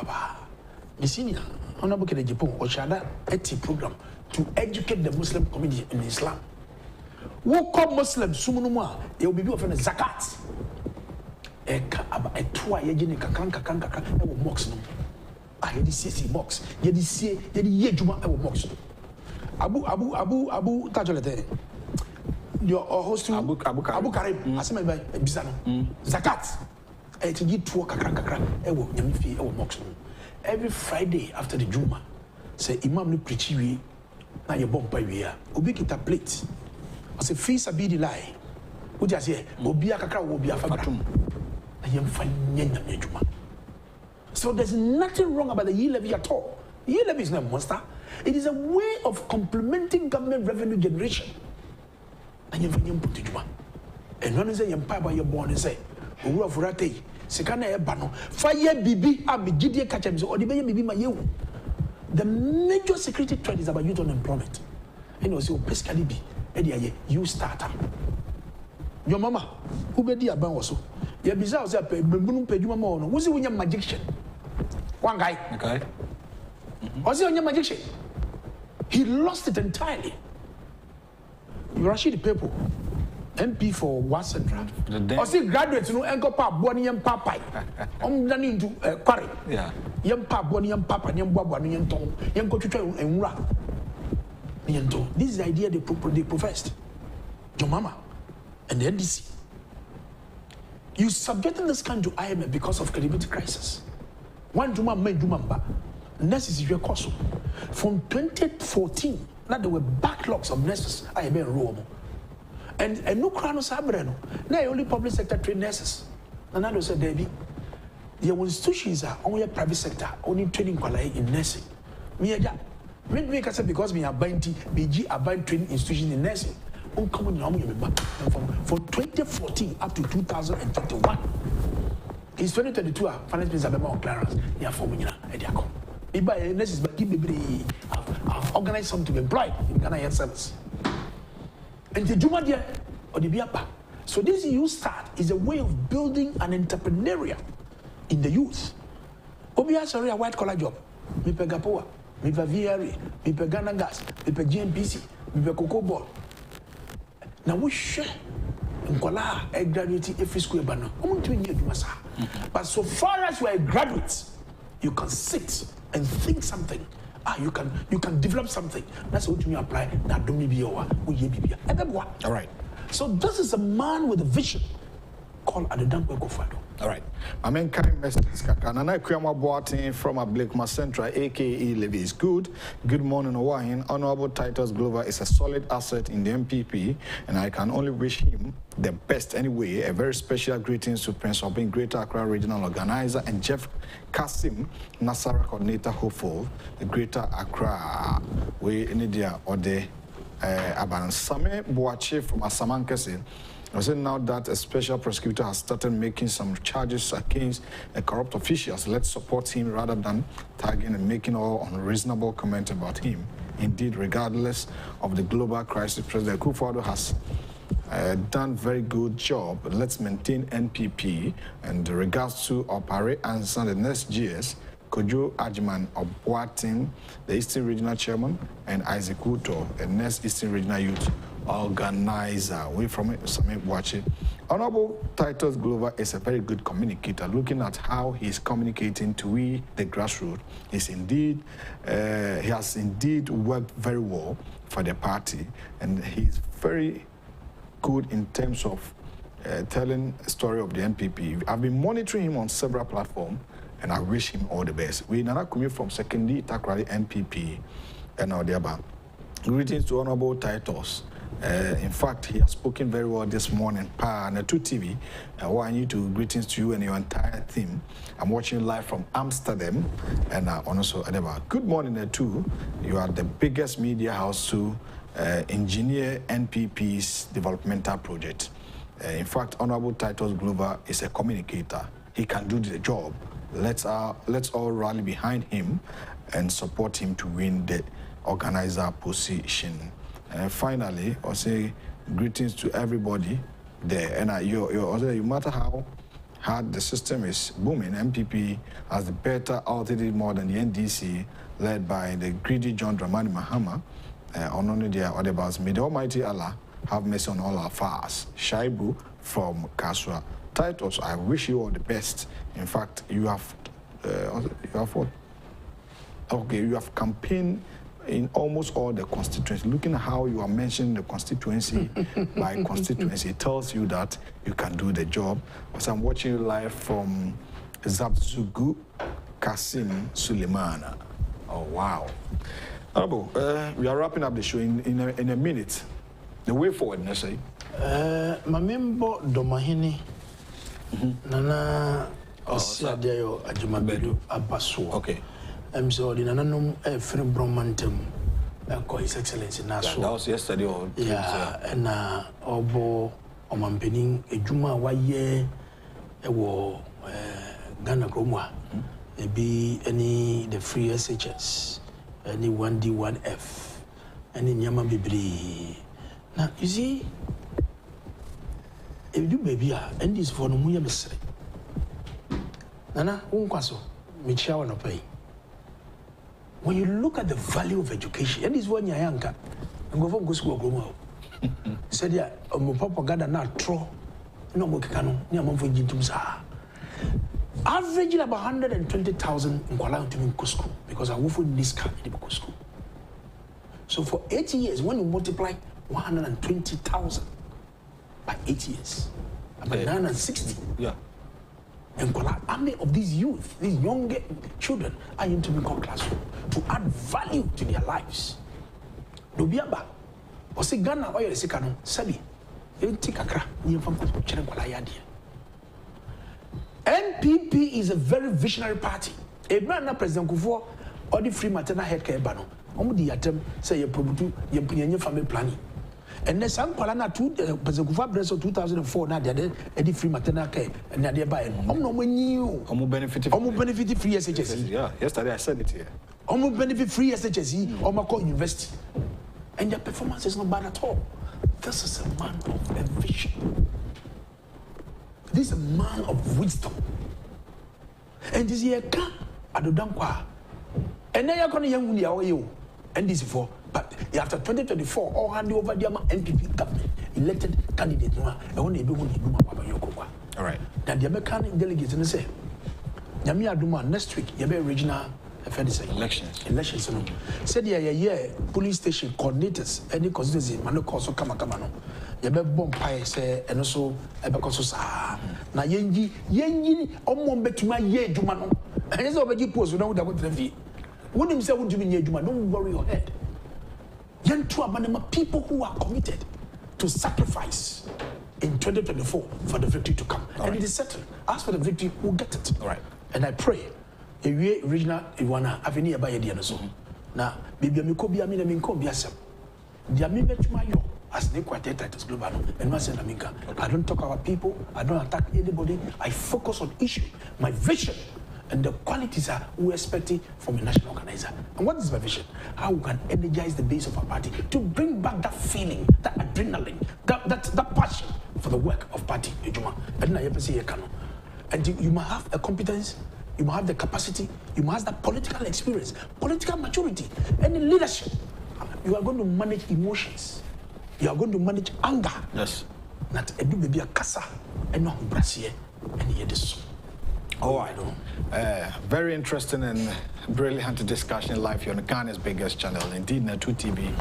the senior, Honorable Agyapong or Shada Eti program to educate the Muslim community in Islam. Who call Muslims Sumunuma, they will be often a zakat. A tour, Yajinika, I will mox no. I had the CC box, Yedi see, Yedi Yejuma, I will mox. Abu Tajolete, your host Abu Karim, as my Bizano, zakat. I to get to Kakranka, I will Yamifi, I will mox. Every Friday after the Juma, say Imam Preachy, now your bomb by we are, Ubikita plate. I say, fees a bidi lie. Would you say, Obia Kakra will be a fabatum? I am finding Juma. So there's nothing wrong about the year levy at all. Year levy is not a monster. It is a way of complementing government revenue generation. I am finding Juma. And one is a empire by your born and say, Uru of Rate, Sekana Ebano, Fire Bibi, Abi Gidia Kachams, or the baby my you. The major security threat is about youth unemployment. And also, Pescalibi. You start up. your mama who be the aban also ye bisa say bembunu peduma ma no wo si wonya magician one guy Okay. Was he a magician? He lost it entirely. You rush the people. MP for one central. Or see graduates no enko pa boni yam papai. Dani into quarry. Yeah. Yam pa boni yam papa yam bwa no yam ton. Yam go twetwa enwura. Yam ton. This is the idea they professed. Your mama and the NDC. You subjecting this country to IMF because of credibility crisis. One juma men juma ba. Nurses is your cost. From 2014, now there were backlogs of nurses I have been Rome. And no crown sabreno. Now only public sector trained nurses. And I said, Debbie, the institutions are only private sector, only training quality in nursing. Me a job. Me can say because me are buying BG are buying training institutions in nursing. From 2014 up to 2021. It's 2022, finance minister Agyapong clearance. Yeah, for me, I've organized some to be employed in Ghana Health Service. And the Juma there or the Biapa. So this youth start is a way of building an entrepreneurial in the youth. Obia sorry a white collar job. Me pe Gapoa, me pe VRA, me pe Ghana Gas, me pe GNPC, me pe Cocoa Ball. Now we share Nkola a graduate every school banner. But so far as you are a graduate, you can sit and think something. You can develop something. That's what you apply. All right. So this is a man with a vision called Akufo-addo. All right. I mean, kind messages. Nana Kwama Boating from a Blakema Central, aka Levy is good. Good morning, Owahin. Honorable Titus Glover is a solid asset in the MPP, and I can only wish him the best anyway. A very special greetings to Prince Obin, Greater Accra Regional Organizer, and Jeff Kasim, Nasara Coordinator Hopeful, the Greater Accra. We in India or the Aban Same Boache from Asamankese. I said now that a special prosecutor has started making some charges against corrupt officials, let's support him rather than tagging and making all unreasonable comments about him. Indeed, regardless of the global crisis, President Akufo-addo has done very good job. Let's maintain NPP. And in regards to Opare Ansan, the next GS, Kojo Ajman of Boating, the Eastern Regional Chairman, and Isaac Uto, the next Eastern Regional Youth Organizer. We from it, Samir Boache. Honorable Titus Glover is a very good communicator. Looking at how he's communicating to we, the grassroots, is indeed, he has indeed worked very well for the party, and he's very good in terms of telling a story of the NPP. I've been monitoring him on several platforms, and I wish him all the best. We Nana Kumi from Secondary Takrali NPP and all the above. Greetings to Honorable Titus. In fact, he has spoken very well this morning. Pa Netu TV. I want you to greetings to you and your entire team. I'm watching live from Amsterdam, and also Adeba. Good morning, Netu. You are the biggest media house to engineer NPP's developmental project. In fact, Honorable Titus Glover is a communicator. He can do the job. Let's all rally behind him and support him to win the organizer position. And finally, I'll say greetings to everybody there. And no matter how hard the system is booming, MPP has the better alternative more than the NDC, led by the greedy John Dramani Mahama. May the Almighty Allah have mercy on all our fasts. Shaibu from Kaswa. Titus, I wish you all the best. In fact, you have what? Okay, you have campaigned in almost all the constituencies. Looking at how you are mentioning the constituency by constituency, it tells you that you can do the job. So I'm watching you live from Zabzugu Kasim Suleimana. Oh, wow. Honorable, we are wrapping up the show in a minute. The way forward, let's say. Mamembo Domahini Nana Osiadio Ajimabedu Abaso. Okay. I'm sorry, Nananum Free Bromantem, His Excellency Naso. That was yesterday or yeah, and Obo Omampening, a Juma Waye, a war Ghana Gromwa, maybe any the free SHS, any 1D1F, any Nyama Bibri. Now, you see, If you baby and this for no muya mesre. Nana, unkwaso, michawa no pay. When you look at the value of education, and this one yanka, and go for school go said yeah, propaganda na tro, no more cano, near Monfort Jintumsa. Averaging about 120,000 in Kuala to school because I will for this car in the school. So for 8 years, when you multiply 120,000 by 8 years, about 960. Yeah. And how many of these youth, these young children, are into the classroom to add value to their lives? Dobiaba, or say Ghana or Sikano, Sabi, you take a crack, you from NPP is a very visionary party. A man, President Kufo, or the free maternal healthcare banner. The attempt say you promote your family planning. And then some Palana President Kufa Breso 2004 now they free maternal care and they buy no new benefit free SHSE. Yeah, yesterday I said it here. Benefit free SHSE or Mako University. And their performance is not bad at all. This is a man of a vision. This is a man of wisdom. And this year I do dankwa. And then you're going to young you. And this is for, but after 2024, all hand over the NPP government elected candidate. All right. Then the American delegates and say, Yami Aduma next week, you be regional elections. Said yeah, police station coordinators, any constituency, Mano Koso Kamakamano. You be bomb pie say, and also Ebekoso. Na yenji, Omon Betuma ye Jumano. And it's already posed without the when him say what you mean, don't worry your head. Young people who are committed to sacrifice in 2024 for the victory to come. And it is certain. As for the victory, we'll get it. All right. And I pray, if we regional Iwana, Avenue by Edianoso. Now, baby, I'm going to be a biasam. The Amibetumayo, as they quite titles global, and Master Amiga. I don't talk about people, I don't attack anybody, I focus on issue, my vision. And the qualities are we expecting from a national organizer. And what is my vision? How we can energize the base of our party to bring back that feeling, that adrenaline, that passion for the work of party. And you must have a competence, you must have the capacity, you must have that political experience, political maturity, and in leadership. You are going to manage emotions. You are going to manage anger. Yes. Not edu baby a casa and no brasier and hear this. Oh, I know. Very interesting and brilliant discussion live here on Ghana's biggest channel. Indeed, Natu TV,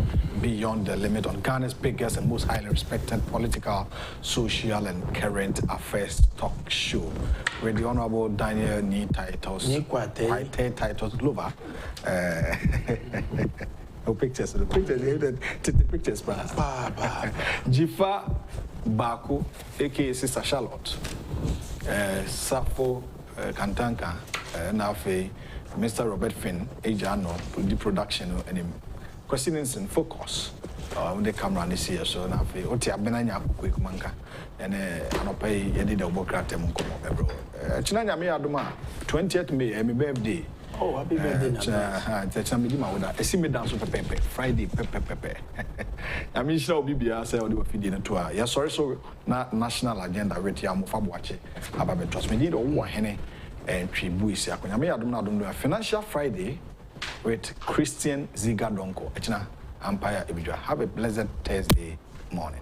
Beyond the Limit, on Ghana's biggest and most highly respected political, social, and current affairs talk show. With the Honorable Daniel Ni Titles, Glover. The pictures, the pictures, Jifa Baku, aka Sister Charlotte, Safo Kantanka, Nafe, Mr. Robert Finn, Ajano, the production and him. Questions in focus. When the camera is here, so Nafe, Otia Benanya quick manka, and Anope Yedi the Bokratem bro. Chinanya me Aduma, 20th May, my birthday. Oh, happy birthday! I see me dance with Pepe Friday, Pepe. I mean, she'll be say or feeding to her. Yes, sorry, so national agenda with Yamu Fabuache about trust me. Did all Henny and Tribu is I may don't do a financial Friday with Christian Ziga Donko. Empire Ibidra. Have a pleasant Thursday morning.